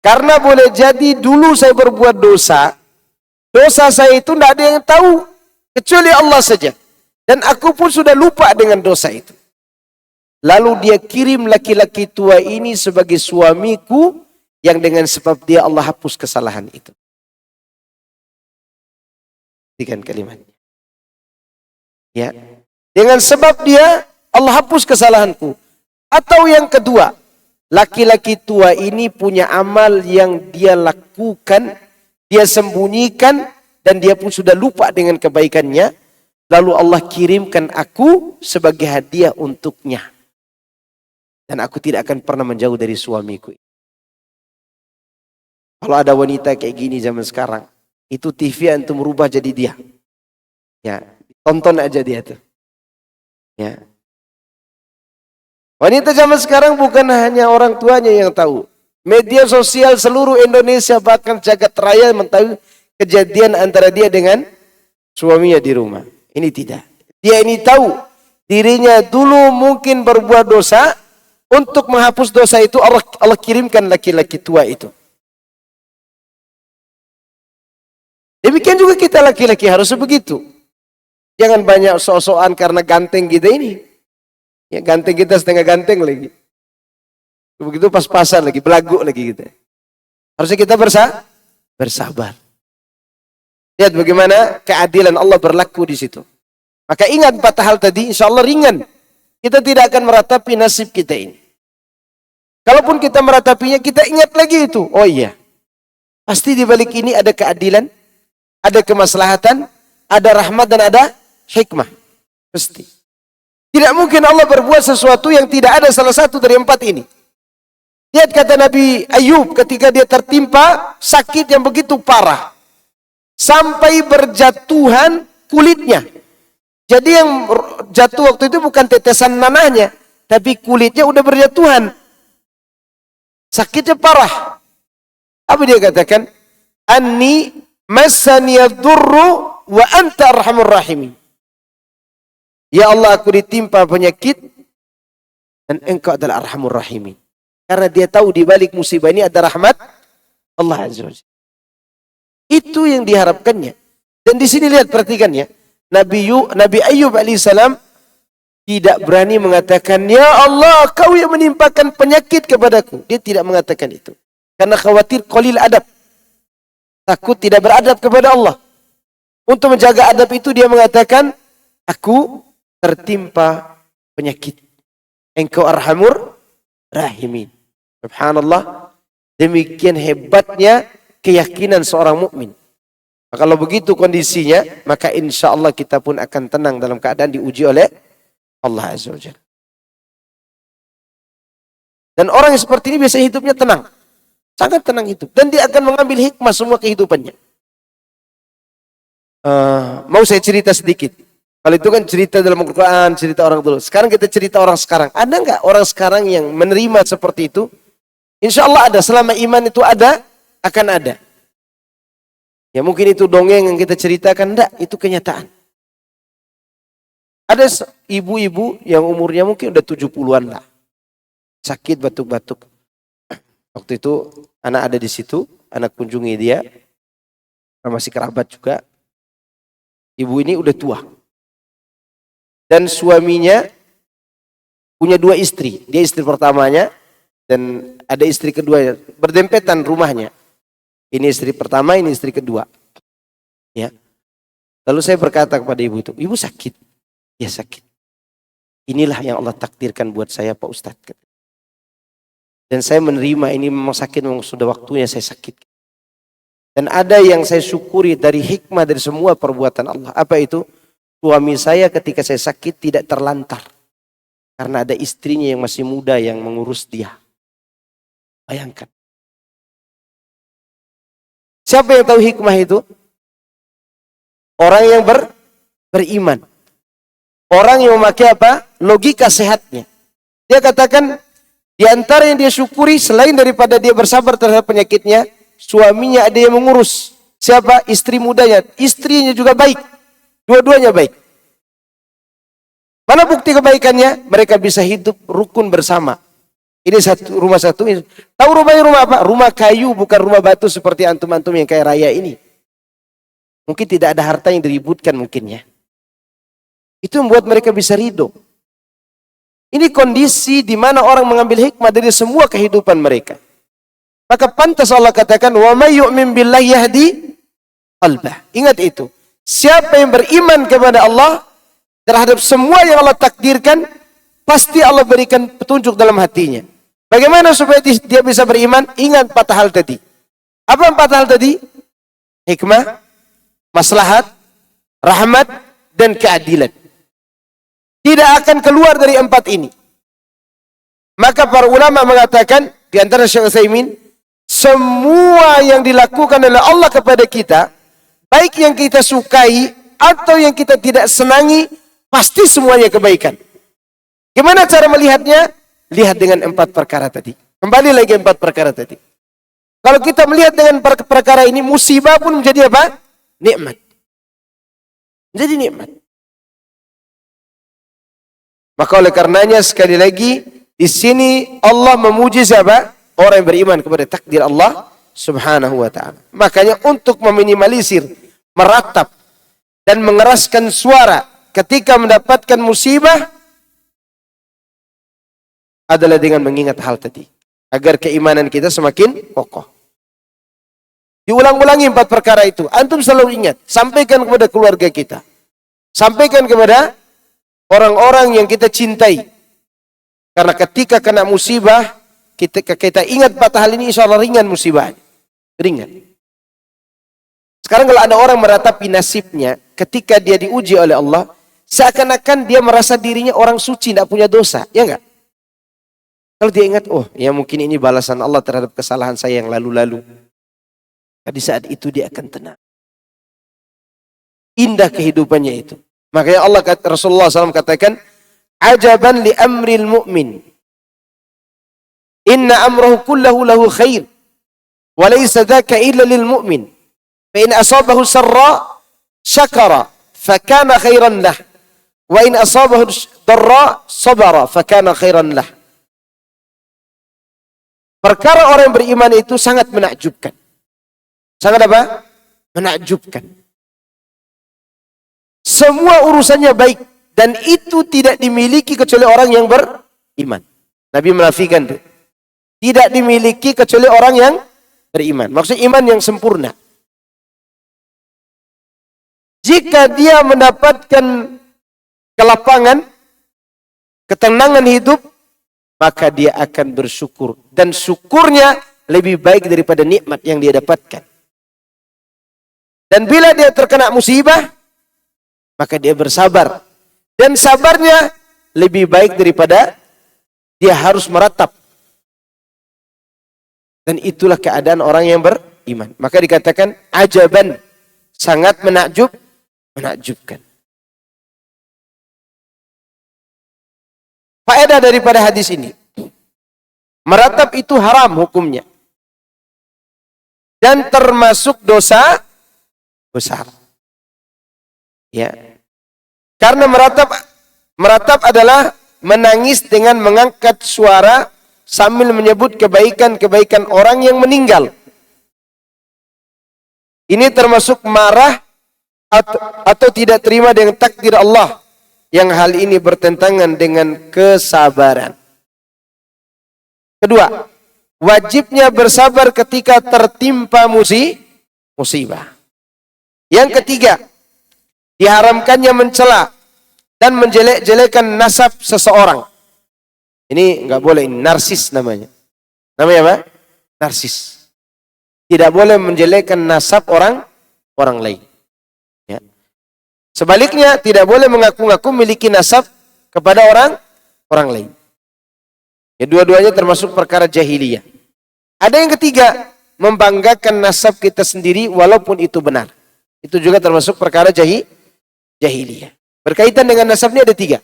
Karena boleh jadi dulu saya berbuat dosa. Dosa saya itu tidak ada yang tahu. Kecuali Allah saja. Dan aku pun sudah lupa dengan dosa itu. Lalu dia kirim laki-laki tua ini sebagai suamiku. Yang dengan sebab dia Allah hapus kesalahan itu. Perhatikan kalimatnya. Ya. Dengan sebab dia Allah hapus kesalahanku. Atau yang kedua, laki-laki tua ini punya amal yang dia lakukan, dia sembunyikan, dan dia pun sudah lupa dengan kebaikannya. Lalu Allah kirimkan aku sebagai hadiah untuknya. Dan aku tidak akan pernah menjauh dari suamiku. Kalau ada wanita kayak gini zaman sekarang, itu TV antum merubah jadi dia. Ya, tonton aja dia tuh. Ya. Wanita zaman sekarang bukan hanya orang tuanya yang tahu. Media sosial seluruh Indonesia bahkan jagat raya mengetahui kejadian antara dia dengan suaminya di rumah. Ini tidak. Dia ini tahu dirinya dulu mungkin berbuat dosa. Untuk menghapus dosa itu Allah kirimkan laki-laki tua itu. Demikian juga kita laki-laki harus begitu. Jangan banyak sok-sokan karena ganteng kita ini. Ya, ganteng kita setengah ganteng lagi. Begitu pas-pasan lagi, belagu lagi kita. Harusnya kita bersabar. Lihat bagaimana keadilan Allah berlaku di situ. Maka ingat 4 hal tadi, insya Allah ringan. Kita tidak akan meratapi nasib kita ini. Kalaupun kita meratapinya, kita ingat lagi itu. Oh iya, pasti di balik ini ada keadilan, ada kemaslahatan, ada rahmat dan ada hikmah. Pasti. Tidak mungkin Allah berbuat sesuatu yang tidak ada salah satu dari 4 ini. Lihat kata Nabi Ayub ketika dia tertimpa sakit yang begitu parah. Sampai berjatuhan kulitnya. Jadi yang jatuh waktu itu bukan tetesan nanahnya, tapi kulitnya udah berjatuhan. Sakitnya parah. Apa dia katakan? Anni massani yadurru wa anta arhamur rahimin. Ya Allah, aku ditimpa penyakit dan engkau adalah arhamur rahimin. Karena dia tahu di balik musibah ini ada rahmat Allah Azza wa Jalla. Itu yang diharapkannya. Dan di sini lihat, perhatikan ya. Nabi Ayyub alaihissalam tidak berani mengatakan, ya Allah, kau yang menimpakan penyakit kepadaku. Dia tidak mengatakan itu. Karena khawatir qalil adab. Takut tidak beradab kepada Allah. Untuk menjaga adab itu dia mengatakan, aku tertimpa penyakit. Engkau arhamur rahimin. Subhanallah. Demikian hebatnya keyakinan seorang mukmin. Kalau begitu kondisinya, maka insya Allah kita pun akan tenang dalam keadaan diuji oleh Allah Azza wa Jalla. Dan orang yang seperti ini biasa hidupnya tenang. Sangat tenang hidup. Dan dia akan mengambil hikmah semua kehidupannya. Mau saya cerita sedikit. Kalau itu kan cerita dalam Al-Quran, cerita orang dulu. Sekarang kita cerita orang sekarang. Ada nggak orang sekarang yang menerima seperti itu? Insya Allah ada. Selama iman itu ada, akan ada. Ya mungkin itu dongeng yang kita ceritakan, enggak, itu kenyataan. Ada ibu-ibu yang umurnya mungkin udah 70-an lah. Sakit, batuk-batuk. Waktu itu anak ada di situ, anak kunjungi dia. Masih kerabat juga. Ibu ini udah tua. Dan suaminya punya 2 istri. Dia istri pertamanya dan ada istri kedua. Berdempetan rumahnya. Ini istri pertama, ini istri kedua. Ya. Lalu saya berkata kepada ibu itu, ibu sakit? Ya sakit. Inilah yang Allah takdirkan buat saya Pak Ustadz. Dan saya menerima ini memang sakit, memang sudah waktunya saya sakit. Dan ada yang saya syukuri dari hikmah dari semua perbuatan Allah. Apa itu? Suami saya ketika saya sakit tidak terlantar. Karena ada istrinya yang masih muda yang mengurus dia. Bayangkan. Siapa yang tahu hikmah itu? Orang yang beriman. Orang yang memakai apa? Logika sehatnya. Dia katakan, di antara yang dia syukuri selain daripada dia bersabar terhadap penyakitnya, suaminya ada yang mengurus. Siapa? Istri mudanya. Istrinya juga baik. Dua-duanya baik. Mana bukti kebaikannya? Mereka bisa hidup rukun bersama. Ini rumah satu. Tahu rumahnya rumah apa? Rumah kayu, bukan rumah batu seperti antum-antum yang kaya raya ini. Mungkin tidak ada harta yang diributkan mungkin ya. Itu membuat mereka bisa ridho. Ini kondisi di mana orang mengambil hikmah dari semua kehidupan mereka. Maka pantas Allah katakan, wa may yu'min billahi yahdi qalbah. Ingat itu. Siapa yang beriman kepada Allah terhadap semua yang Allah takdirkan, pasti Allah berikan petunjuk dalam hatinya. Bagaimana supaya dia bisa beriman? Ingat 4 hal tadi. Apa 4 hal tadi? Hikmah, maslahat, rahmat, dan keadilan. Tidak akan keluar dari 4 ini. Maka para ulama mengatakan, di antara Syekh Utsaimin, semua yang dilakukan oleh Allah kepada kita, baik yang kita sukai atau yang kita tidak senangi, pasti semuanya kebaikan. Gimana cara melihatnya? Lihat dengan 4 perkara tadi. Kembali lagi 4 perkara tadi. Kalau kita melihat dengan perkara ini, musibah pun menjadi apa? Nikmat. Menjadi nikmat. Maka oleh karenanya sekali lagi di sini Allah memuji siapa? Orang yang beriman kepada takdir Allah Subhanahu wa taala. Makanya untuk meminimalisir, meratap dan mengeraskan suara ketika mendapatkan musibah adalah dengan mengingat hal tadi agar keimanan kita semakin kokoh. Diulang-ulangi 4 perkara itu. Antum selalu ingat, sampaikan kepada keluarga kita. Sampaikan kepada orang-orang yang kita cintai. Karena ketika kena musibah, kita ingat 4 hal ini, insya Allah ringan musibahnya. Ringan. Sekarang kalau ada orang meratapi nasibnya, ketika dia diuji oleh Allah, seakan-akan dia merasa dirinya orang suci, tidak punya dosa. Ya enggak? Kalau dia ingat, oh ya mungkin ini balasan Allah terhadap kesalahan saya yang lalu-lalu. Di saat itu dia akan tenang. Indah kehidupannya itu. Makanya Rasulullah SAW katakan, ajaban li amril mu'min. Inna amrahu kullahu lahu khair. Wa laysa dhaka illa lil mu'min. Fa in asabahu sarra syakara fakana khairan lah. Wa in asabahu darra sabara fakana khairan lah. Perkara orang yang beriman itu sangat menakjubkan. Sangat apa? Menakjubkan. Semua urusannya baik. Dan itu tidak dimiliki kecuali orang yang beriman. Nabi menafikan itu. Tidak dimiliki kecuali orang yang beriman. Maksud iman yang sempurna. Jika dia mendapatkan kelapangan, ketenangan hidup, maka dia akan bersyukur. Dan syukurnya lebih baik daripada nikmat yang dia dapatkan. Dan bila dia terkena musibah, maka dia bersabar. Dan sabarnya lebih baik daripada dia harus meratap. Dan itulah keadaan orang yang beriman. Maka dikatakan ajaban, sangat menakjubkan. Faedah daripada hadis ini, meratap itu haram hukumnya. Dan termasuk dosa besar. Ya. Karena meratap adalah menangis dengan mengangkat suara sambil menyebut kebaikan-kebaikan orang yang meninggal. Ini termasuk marah atau tidak terima dengan takdir Allah. Yang hal ini bertentangan dengan kesabaran. Kedua, wajibnya bersabar ketika tertimpa musibah. Yang ketiga, diharamkannya mencela dan menjelek-jelekan nasab seseorang. Ini nggak boleh, ini narsis namanya. Namanya apa? Narsis. Tidak boleh menjelekkan nasab orang lain. Ya. Sebaliknya, tidak boleh mengaku-ngaku memiliki nasab kepada orang lain. Ya, dua-duanya termasuk perkara jahiliyah. Ada yang ketiga, membanggakan nasab kita sendiri walaupun itu benar. Itu juga termasuk perkara jahiliyah. Berkaitan dengan nasab ini ada 3.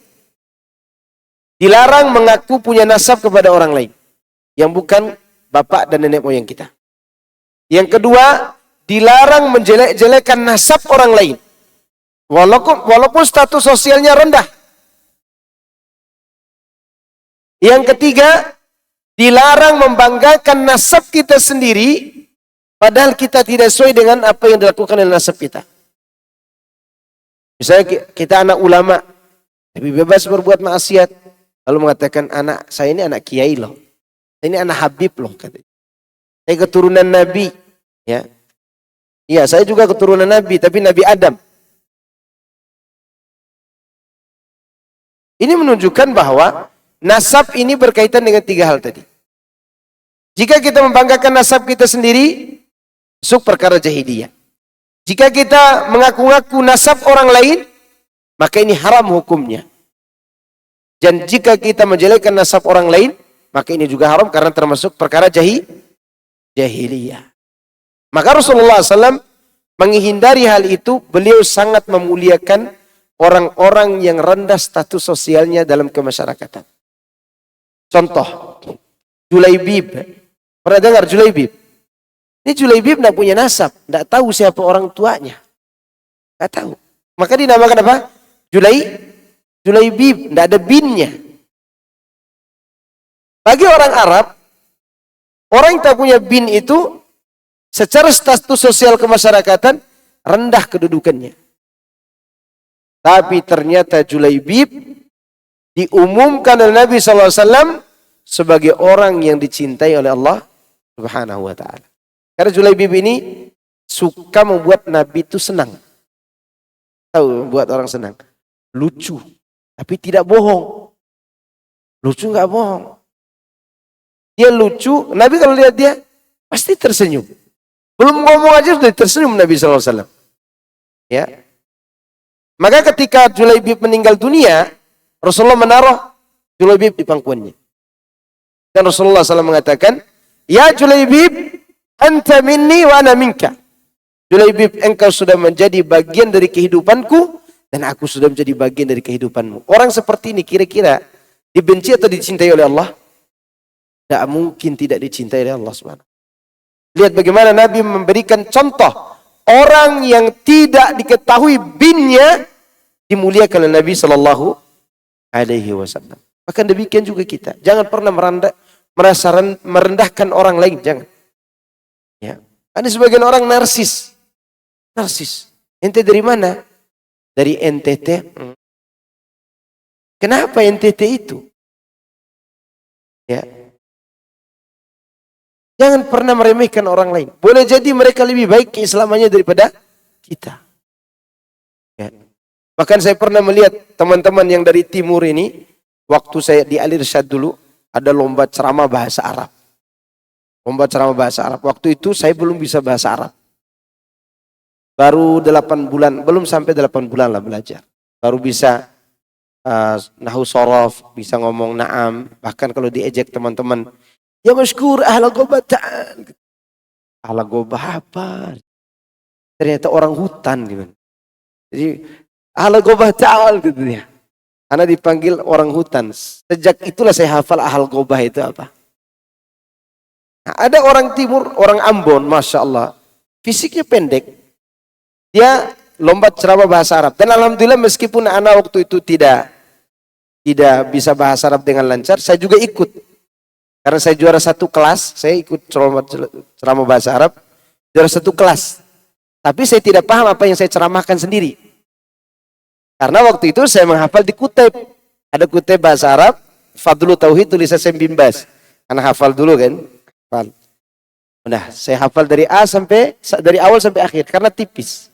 Dilarang mengaku punya nasab kepada orang lain yang bukan bapak dan nenek moyang kita. Yang kedua, dilarang menjelek-jelekan nasab orang lain. Walaupun status sosialnya rendah. Yang ketiga, dilarang membanggakan nasab kita sendiri, padahal kita tidak sesuai dengan apa yang dilakukan oleh nasab kita. Misalnya kita anak ulama, tapi bebas berbuat maksiat. Lalu mengatakan, anak saya ini anak kiai loh. Saya ini anak Habib loh. Katanya. Saya keturunan Nabi. Ya, iya, saya juga keturunan Nabi, tapi Nabi Adam. Ini menunjukkan bahwa nasab ini berkaitan dengan 3 hal tadi. Jika kita membanggakan nasab kita sendiri, masuk perkara jahiliyah. Jika kita mengaku-ngaku nasab orang lain, maka ini haram hukumnya. Dan jika kita menjelekkan nasab orang lain, maka ini juga haram karena termasuk perkara jahiliyah. Maka Rasulullah SAW menghindari hal itu, beliau sangat memuliakan orang-orang yang rendah status sosialnya dalam kemasyarakatan. Contoh, Julaibib. Pernah dengar Julaibib? Ini Julaibib tidak punya nasab, tidak tahu siapa orang tuanya. Tidak tahu. Maka dinamakan apa? Julaibib, tidak ada binnya. Bagi orang Arab, orang yang tak punya bin itu, secara status sosial kemasyarakatan, rendah kedudukannya. Tapi ternyata Julaibib diumumkan oleh Nabi SAW sebagai orang yang dicintai oleh Allah Subhanahu wa ta'ala. Karena Julaibib ini suka membuat Nabi itu senang. Tahu membuat orang senang. Lucu, tapi tidak bohong. Lucu nggak bohong. Dia lucu, Nabi kalau lihat dia pasti tersenyum. Belum ngomong aja sudah tersenyum Nabi SAW. Ya. Maka ketika Julaibib meninggal dunia, Rasulullah menaruh Julaibib di pangkuannya. Dan Rasulullah SAW mengatakan, ya Julaibib, anta minni wa ana minka. Julaibib, engkau sudah menjadi bagian dari kehidupanku, Dan aku sudah menjadi bagian dari kehidupanmu. Orang seperti ini kira-kira dibenci atau dicintai oleh Allah? Tidak mungkin tidak dicintai oleh Allah SWT. Lihat bagaimana Nabi memberikan contoh. Orang yang tidak diketahui binnya dimuliakan oleh Nabi SAW. Bahkan demikian juga kita. Jangan pernah merendahkan orang lain. Jangan. Ya. Ada sebagian orang narsis. Narsis. Ente dari mana? Dari NTT. Kenapa NTT itu? Ya. Jangan pernah meremehkan orang lain. Boleh jadi mereka lebih baik keislamannya daripada kita. Ya. Bahkan saya pernah melihat teman-teman yang dari timur ini, waktu saya di Al-Irsyad dulu, ada lomba ceramah bahasa Arab. Lomba ceramah bahasa Arab. Waktu itu saya belum bisa bahasa Arab. Baru 8 bulan, belum sampai 8 bulan lah belajar. Baru bisa nahu sorof, bisa ngomong na'am. Bahkan kalau diejek teman-teman, ya masykur ahla gobah ta'al. Ahla gobah apa? Ternyata orang hutan gitu. Jadi ahla gobah ta'al gitu ya. Karena dipanggil orang hutan. Sejak itulah saya hafal ahal gobah itu apa. Nah, ada orang timur, orang Ambon, Masya Allah. Fisiknya pendek. Dia lomba ceramah bahasa Arab. Dan alhamdulillah meskipun anak waktu itu tidak bisa bahasa Arab dengan lancar, saya juga ikut. Karena saya juara 1 kelas, saya ikut ceramah bahasa Arab, juara 1 kelas. Tapi saya tidak paham apa yang saya ceramahkan sendiri. Karena waktu itu saya menghafal di kuteb. Ada kuteb bahasa Arab, Fadlu Tauhid tulisan Syekh bin Baz. Karena hafal dulu kan. Hafal. Nah, saya hafal dari awal sampai akhir karena tipis.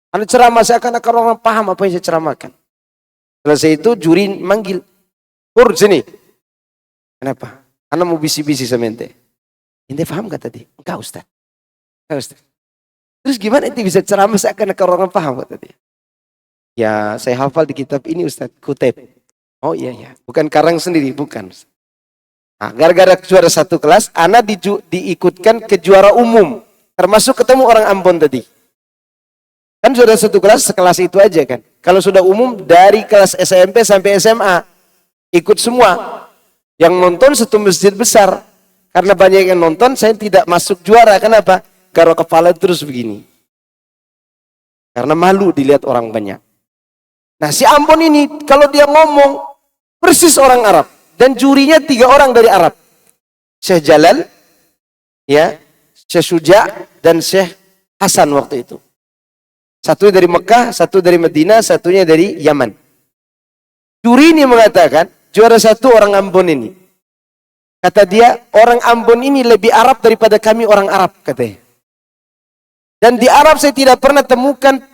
Karena ceramah saya akan orang paham apa yang saya ceramahkan. Selesai itu juri manggil, "Pur sini." Kenapa? Karena mau bisi-bisi sama ente. Ente paham gak tadi? Enggak Ustaz. Enggak Ustaz. Terus gimana ente bisa ceramah seakan orang paham kata dia? Ya saya hafal di kitab ini Ustaz, kutip. Oh iya. Bukan karang sendiri, bukan. Nah, gara-gara juara 1 kelas, anak diikutkan ke juara umum. Termasuk ketemu orang Ambon tadi. Kan sudah 1 kelas, sekelas itu aja kan. Kalau sudah umum, dari kelas SMP sampai SMA, ikut semua. Yang nonton 1 masjid besar. Karena banyak yang nonton, saya tidak masuk juara. Kenapa? Garuk kepala terus begini. Karena malu dilihat orang banyak. Nah si Ambon ini, kalau dia ngomong, persis orang Arab. Dan jurinya 3 orang dari Arab. Syekh Jalal, ya, Syekh Suja, dan Syekh Hasan waktu itu. Satu dari Mekah, satu dari Madinah, satunya dari Yaman. Juri ini mengatakan, juara 1 orang Ambon ini. Kata dia, orang Ambon ini lebih Arab daripada kami orang Arab, katanya. Dan di Arab saya tidak pernah temukan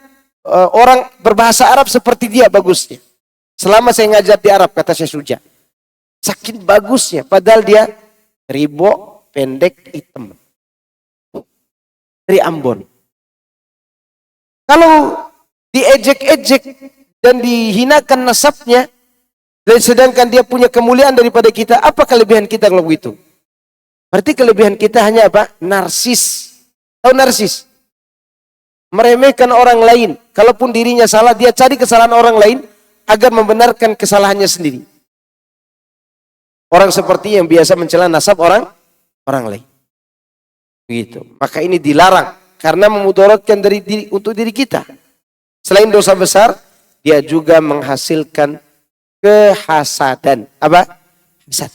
orang berbahasa Arab seperti dia bagusnya. Selama saya ngajar di Arab, kata Syekh Suja. Saking bagusnya, padahal dia ribo, pendek, hitam. Dari Ambon. Kalau diejek-ejek dan dihinakan nasabnya, dan sedangkan dia punya kemuliaan daripada kita, apa kelebihan kita kalau begitu? Berarti kelebihan kita hanya apa? Narsis. Tahu narsis? Meremehkan orang lain. Kalaupun dirinya salah, dia cari kesalahan orang lain agar membenarkan kesalahannya sendiri. Orang seperti yang biasa mencela nasab orang lain. Begitu. Maka ini dilarang. Karena memudaratkan untuk diri kita. Selain dosa besar, dia juga menghasilkan kehasadan. Apa? Hasad.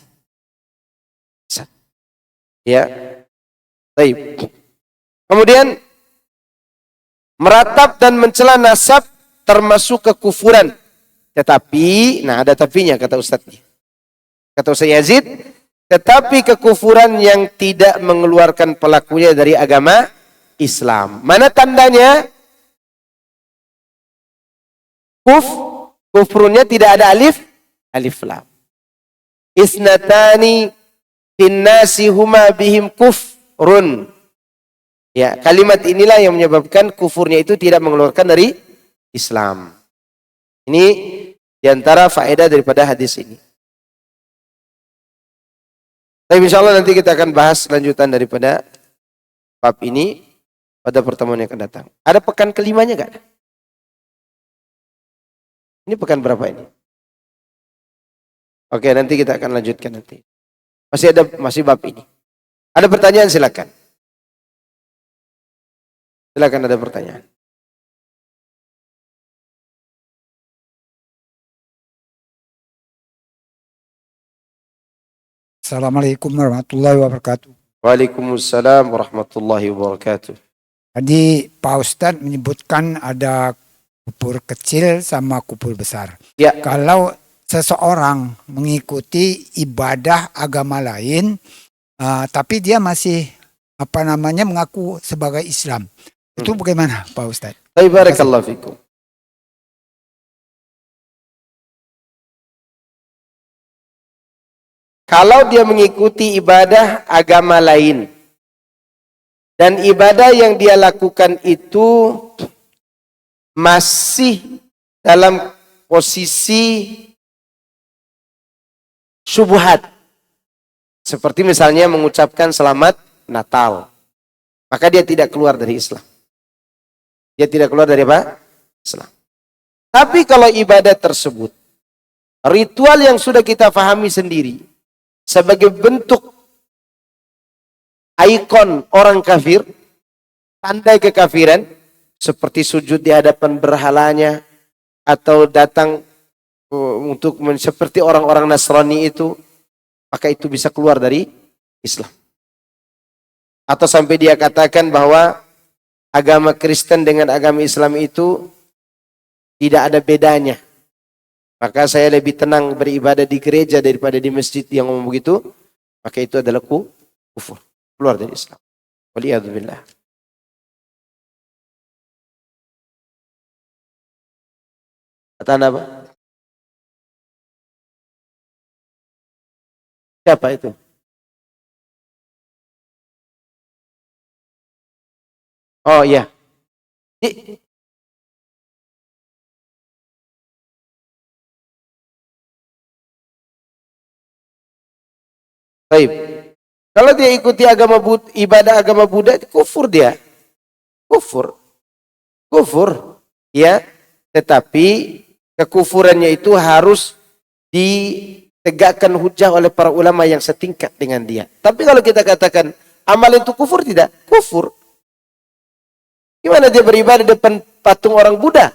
Ya. Baik. Kemudian meratap dan mencela nasab termasuk kekufuran. Tetapi, nah ada tapinya kata Ustadznya. Kata Ustaz Yazid, tetapi kekufuran yang tidak mengeluarkan pelakunya dari agama Islam. Mana tandanya? Kufrunnya tidak ada alif lam. Isnatani finnasi huma bihim kufrun. Ya, kalimat inilah yang menyebabkan kufurnya itu tidak mengeluarkan dari Islam. Ini diantara faedah daripada hadis ini. Tapi insyaallah nanti kita akan bahas lanjutan daripada bab ini pada pertemuan yang akan datang. Ada pekan kelimanya enggak? Ini pekan berapa ini? Oke, nanti kita akan lanjutkan nanti. Masih bab ini. Ada pertanyaan silakan. Silakan ada pertanyaan.
Assalamualaikum warahmatullahi wabarakatuh.
Waalaikumsalam warahmatullahi wabarakatuh.
Tadi Pak Ustadz menyebutkan ada kubur kecil sama kubur besar.
Ya.
Kalau seseorang mengikuti ibadah agama lain, tapi dia masih mengaku sebagai Islam, itu bagaimana Pak Ustadz?
Barakallahu fikum. Kalau dia mengikuti ibadah agama lain dan ibadah yang dia lakukan itu masih dalam posisi syubhat, seperti misalnya mengucapkan selamat Natal, maka dia tidak keluar dari Islam. Dia tidak keluar dari apa? Islam. Tapi kalau ibadah tersebut, ritual yang sudah kita pahami sendiri, sebagai bentuk ikon orang kafir, tanda kekafiran, seperti sujud di hadapan berhalanya, atau datang untuk seperti orang-orang Nasrani itu, maka itu bisa keluar dari Islam. Atau sampai dia katakan bahwa agama Kristen dengan agama Islam itu tidak ada bedanya. Maka saya lebih tenang beribadah di gereja daripada di masjid, yang ngomong begitu, maka itu adalah kufur, keluar dari Islam. Waliyadzubillah. Kata Anda apa? Siapa itu? Oh iya. Baik. Kalau dia ikuti ibadah agama Buddha, kufur dia. Kufur. Ya. Tetapi kekufurannya itu harus ditegakkan hujah oleh para ulama yang setingkat dengan dia. Tapi kalau kita katakan amal itu kufur, tidak? Kufur. Gimana dia beribadah di depan patung orang Buddha?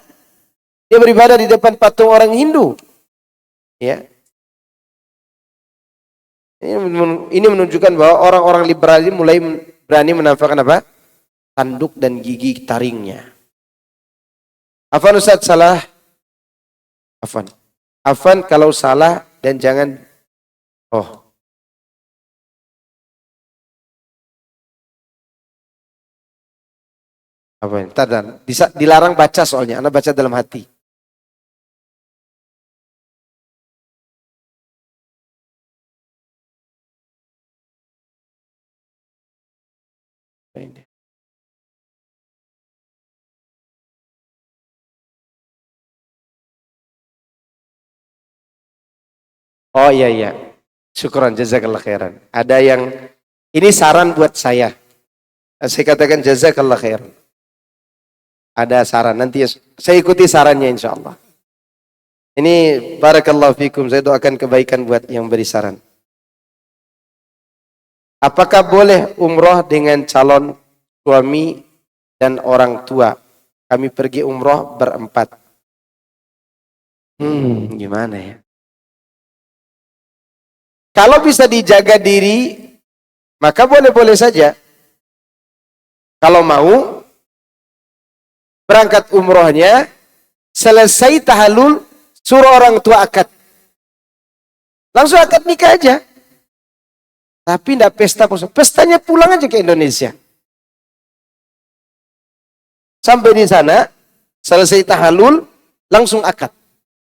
Dia beribadah di depan patung orang Hindu. Ya. Ini menunjukkan bahwa orang-orang liberal ini mulai berani menampakkan apa? Tanduk dan gigi taringnya. Afan Ustaz salah. Afan kalau salah dan jangan. Oh. Apa ini? Tadan. Dilarang baca soalnya. Anda baca dalam hati. Ini. Oh iya. Syukran, jazakallah khairan. Ada yang, ini saran buat saya. Saya katakan jazakallah khairan. Ada saran, nanti saya ikuti sarannya insya Allah. Ini barakallahu fikum, saya doakan kebaikan buat yang beri saran. Apakah boleh umroh dengan calon suami dan orang tua? Kami pergi umroh berempat. Gimana ya? Kalau bisa dijaga diri, maka boleh-boleh saja. Kalau mau, berangkat umrohnya, selesai tahallul, suruh orang tua akad. Langsung akad nikah aja. Tapi tidak pesta. Pestanya pulang aja ke Indonesia. Sampai di sana, selesai tahallul, langsung akad.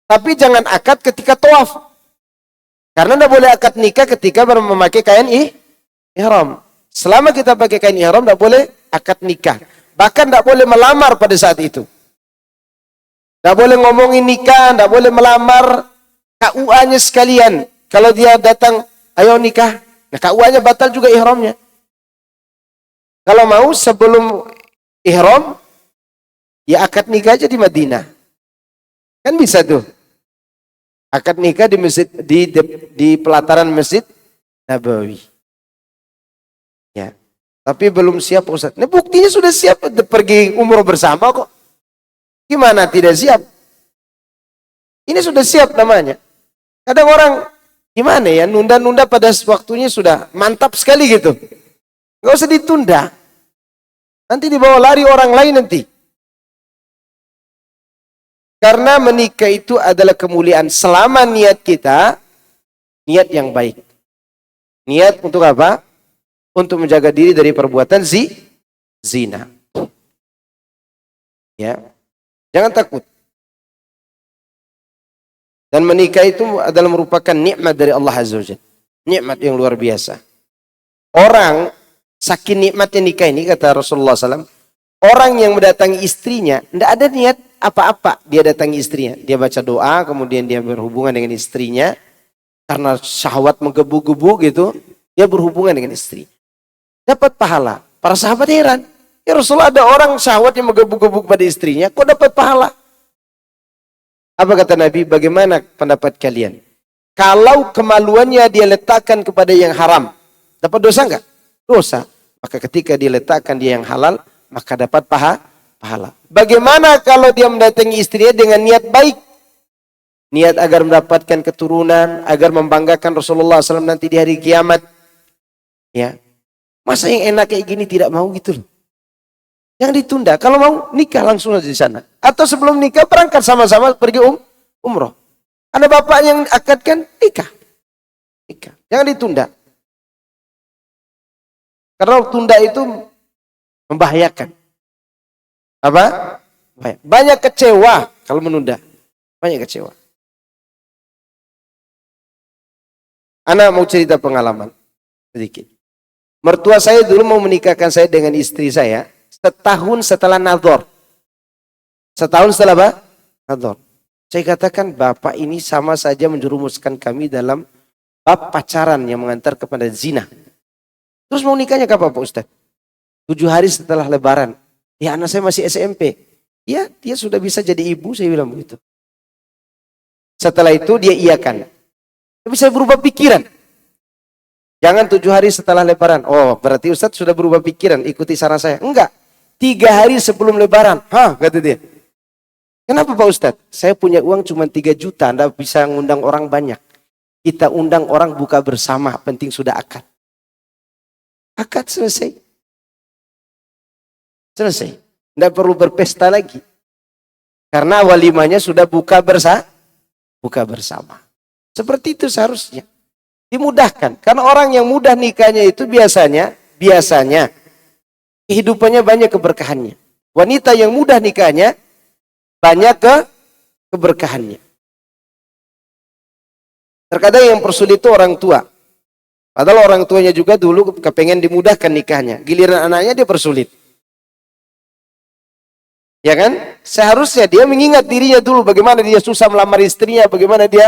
Tapi jangan akad ketika tawaf. Karena tidak boleh akad nikah ketika baru memakai kain ihram. Selama kita pakai kain ihram, tidak boleh akad nikah. Bahkan tidak boleh melamar pada saat itu. Tidak boleh ngomongin nikah, tidak boleh melamar. KUA-nya sekalian. Kalau dia datang, ayo nikah. Nah KUA-nya batal juga ihramnya. Kalau mau sebelum ihram, ya akad nikah aja di Madinah. Kan bisa tuh. Akad nikah di masjid di pelataran Masjid Nabawi. Ya. Tapi belum siap Ustaz. Ini buktinya sudah siap pergi umroh bersama kok. Gimana tidak siap? Ini sudah siap namanya. Kadang orang gimana ya, nunda-nunda pada waktunya sudah mantap sekali gitu. Gak usah ditunda. Nanti dibawa lari orang lain nanti. Karena menikah itu adalah kemuliaan selama niat kita, niat yang baik. Niat untuk apa? Untuk menjaga diri dari perbuatan zina. Ya. Jangan takut. Dan menikah itu adalah merupakan nikmat dari Allah Azza wa Jalla. Nikmat yang luar biasa. Orang saking nikmatnya nikah ini, kata Rasulullah SAW, orang yang mendatangi istrinya, tidak ada niat apa-apa dia datangi istrinya. Dia baca doa, kemudian dia berhubungan dengan istrinya. Karena syahwat menggebu-gebu gitu, dia berhubungan dengan istri. Dapat pahala. Para sahabat heran. Ya Rasulullah, ada orang syahwat yang menggebu-gebu pada istrinya, kok dapat pahala? Apa kata Nabi? Bagaimana pendapat kalian? Kalau kemaluannya dia letakkan kepada yang haram, dapat dosa enggak? Dosa. Maka ketika dia letakkan dia yang halal, maka dapat pahala. Bagaimana kalau dia mendatangi istrinya dengan niat baik? Niat agar mendapatkan keturunan, agar membanggakan Rasulullah SAW nanti di hari kiamat. Ya, masa yang enak kayak gini tidak mau gitu loh. Yang ditunda. Kalau mau nikah langsung aja di sana. Atau sebelum nikah berangkat sama-sama pergi umroh. Ada bapak yang akadkan nikah. Jangan ditunda. Karena tunda itu membahayakan. Apa? Banyak kecewa kalau menunda. Banyak kecewa. Anak mau cerita pengalaman sedikit. Mertua saya dulu mau menikahkan saya dengan istri saya setahun setelah nadhor. Setahun setelah apa? Nadhor. Saya katakan bapak ini sama saja menjerumuskan kami dalam bab pacaran yang mengantar kepada zina. Terus mau nikahnya kapan Pak Ustaz? 7 hari setelah lebaran. Ya anak saya masih SMP. Ya dia sudah bisa jadi ibu, saya bilang begitu. Setelah itu dia iakan. Tapi saya berubah pikiran. Jangan 7 hari setelah lebaran. Oh berarti Ustaz sudah berubah pikiran, ikuti saran saya. Enggak. 3 hari sebelum lebaran. Hah, kata dia. Kenapa Pak Ustadz? Saya punya uang cuma 3 juta, Anda bisa ngundang orang banyak. Kita undang orang buka bersama, penting sudah akad. Akad selesai. Selesai. Tidak perlu berpesta lagi. Karena walimanya sudah buka bersama. Seperti itu seharusnya. Dimudahkan. Karena orang yang mudah nikahnya itu biasanya kehidupannya banyak keberkahannya. Wanita yang mudah nikahnya banyak keberkahannya. Terkadang yang persulit itu orang tua. Padahal orang tuanya juga dulu kepengen dimudahkan nikahnya. Giliran anaknya dia persulit. Ya kan? Seharusnya dia mengingat dirinya dulu. Bagaimana dia susah melamar istrinya. Bagaimana dia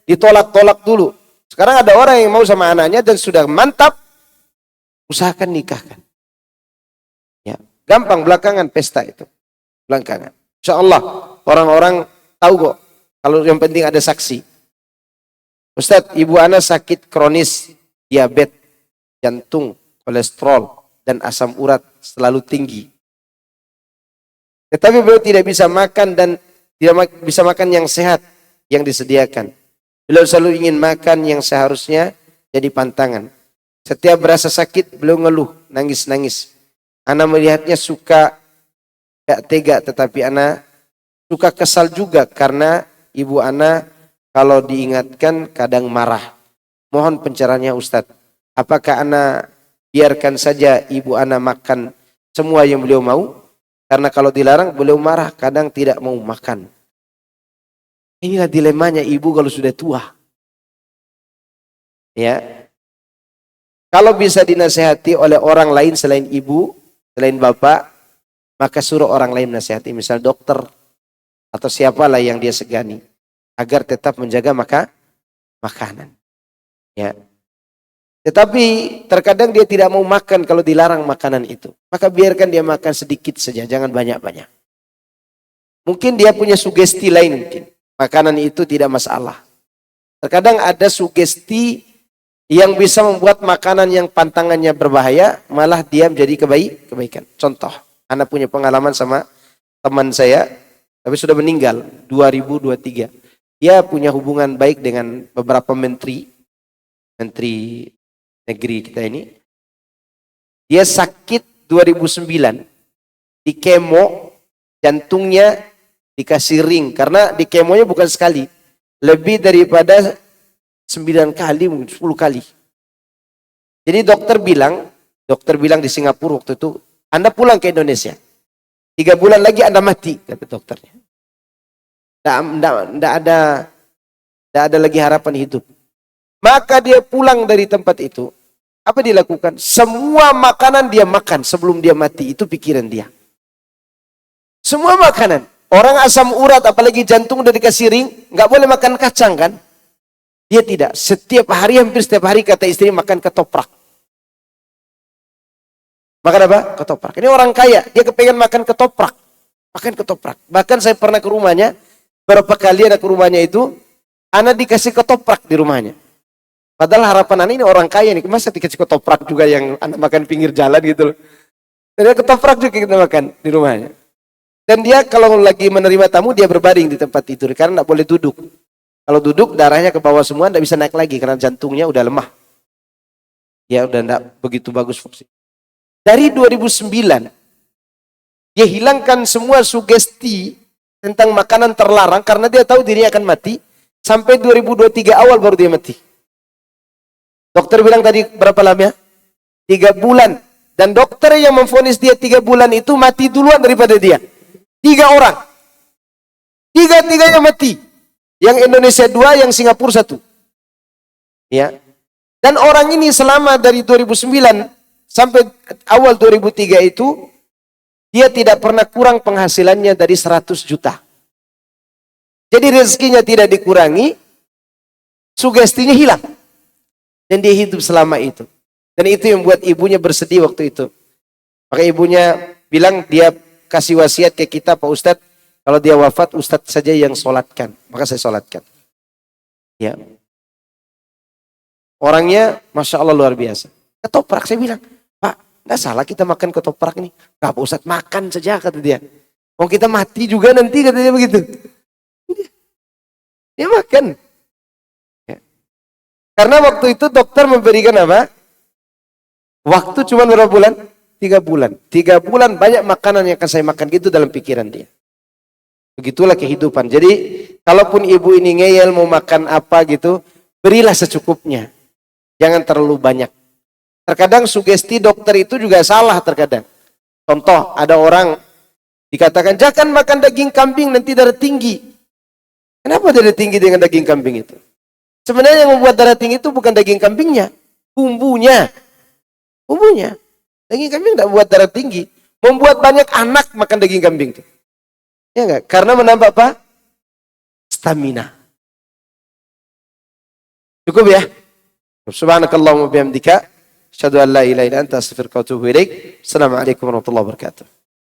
ditolak-tolak dulu. Sekarang ada orang yang mau sama anaknya dan sudah mantap. Usahakan nikahkan. Ya, gampang belakangan pesta itu. Belakangan. Insya Allah orang-orang tahu kok. Kalau yang penting ada saksi. Ustadz, ibu anak sakit kronis, diabetes, jantung, kolesterol, dan asam urat selalu tinggi. Tetapi beliau tidak bisa makan dan tidak bisa makan yang sehat yang disediakan. Beliau selalu ingin makan yang seharusnya jadi pantangan. Setiap berasa sakit, beliau ngeluh, nangis-nangis. Ana melihatnya suka gak tega, tetapi ana suka kesal juga karena ibu ana kalau diingatkan kadang marah. Mohon pencerahannya Ustadz. Apakah ana biarkan saja ibu ana makan semua yang beliau mau? Karena kalau dilarang beliau marah, kadang tidak mau makan. Inilah dilemanya ibu kalau sudah tua. Ya. Kalau bisa dinasihati oleh orang lain selain ibu, selain bapak, maka suruh orang lain nasihati, misal dokter atau siapalah yang dia segani, agar tetap menjaga makanan. Ya. Tetapi terkadang dia tidak mau makan kalau dilarang makanan itu. Maka biarkan dia makan sedikit saja, jangan banyak-banyak. Mungkin dia punya sugesti lain mungkin. Makanan itu tidak masalah. Terkadang ada sugesti yang bisa membuat makanan yang pantangannya berbahaya, malah dia menjadi kebaikan. Contoh, anak punya pengalaman sama teman saya, tapi sudah meninggal, 2023. Dia punya hubungan baik dengan beberapa menteri negeri kita ini. Dia sakit 2009, di kemo, jantungnya dikasih ring, karena di kemonya bukan sekali, lebih daripada 9 kali, mungkin 10 kali. Jadi dokter bilang di Singapura waktu itu, Anda pulang ke Indonesia. 3 bulan lagi Anda mati, kata dokternya. Tidak ada lagi harapan hidup. Maka dia pulang dari tempat itu. Apa dia lakukan? Semua makanan dia makan sebelum dia mati. Itu pikiran dia. Semua makanan. Orang asam urat, apalagi jantung udah dikasih ring, nggak boleh makan kacang kan? Dia tidak. Hampir setiap hari kata istri makan ketoprak. Makan apa? Ketoprak. Ini orang kaya, dia kepengen makan ketoprak. Makan ketoprak. Bahkan saya pernah ke rumahnya, berapa kali ada ke rumahnya itu, anak dikasih ketoprak di rumahnya. Padahal harapan anak ini orang kaya nih, masa dikasih ketoprak juga yang anak makan pinggir jalan gitu loh. Dan ketoprak juga kita makan di rumahnya. Dan dia kalau lagi menerima tamu, dia berbaring di tempat tidur, karena tidak boleh duduk. Kalau duduk, darahnya ke bawah semua, tidak bisa naik lagi, karena jantungnya udah lemah. Ya udah tidak begitu bagus fungsi. Dari 2009, dia hilangkan semua sugesti tentang makanan terlarang, karena dia tahu dirinya akan mati, sampai 2023 awal baru dia mati. Dokter bilang tadi berapa lama? 3 bulan. Dan dokter yang memvonis dia 3 bulan itu mati duluan daripada dia. 3 orang. 3-3-nya mati. Yang Indonesia 2, yang Singapura 1. Ya. Dan orang ini selama dari 2009 sampai awal 2003 itu, dia tidak pernah kurang penghasilannya dari 100 juta. Jadi rezekinya tidak dikurangi, sugestinya hilang. Dan dia hidup selama itu. Dan itu yang membuat ibunya bersedih waktu itu. Maka ibunya bilang, dia kasih wasiat ke kita, Pak Ustadz, kalau dia wafat, Ustadz saja yang sholatkan. Maka saya sholatkan. Ya. Orangnya, Masya Allah luar biasa. Ketoprak, saya bilang, Pak, nggak salah kita makan ketoprak nih. Nggak, Pak Ustadz, makan saja, kata dia. Mau kita mati juga nanti, kata dia begitu. Dia makan. Ya. Karena waktu itu dokter memberikan apa? Waktu cuma berapa bulan? 3 bulan. 3 bulan banyak makanan yang akan saya makan, gitu dalam pikiran dia. Begitulah kehidupan. Jadi, kalaupun ibu ini ngeyel mau makan apa gitu, berilah secukupnya. Jangan terlalu banyak. Terkadang sugesti dokter itu juga salah terkadang. Contoh, ada orang dikatakan, jangan makan daging kambing nanti darah tinggi. Kenapa darah tinggi dengan daging kambing itu? Sebenarnya yang membuat darah tinggi itu bukan daging kambingnya, bumbunya. Bumbunya. Daging kambing tidak buat darah tinggi. Membuat banyak anak makan daging kambing itu. Ya enggak? Karena menambah apa? Stamina. Cukup ya? Subhanakallahumma bihamdika, asyhadu an la ilaha illa anta, astaghfiruka wa atubu ilaik. Assalamualaikum warahmatullahi wabarakatuh.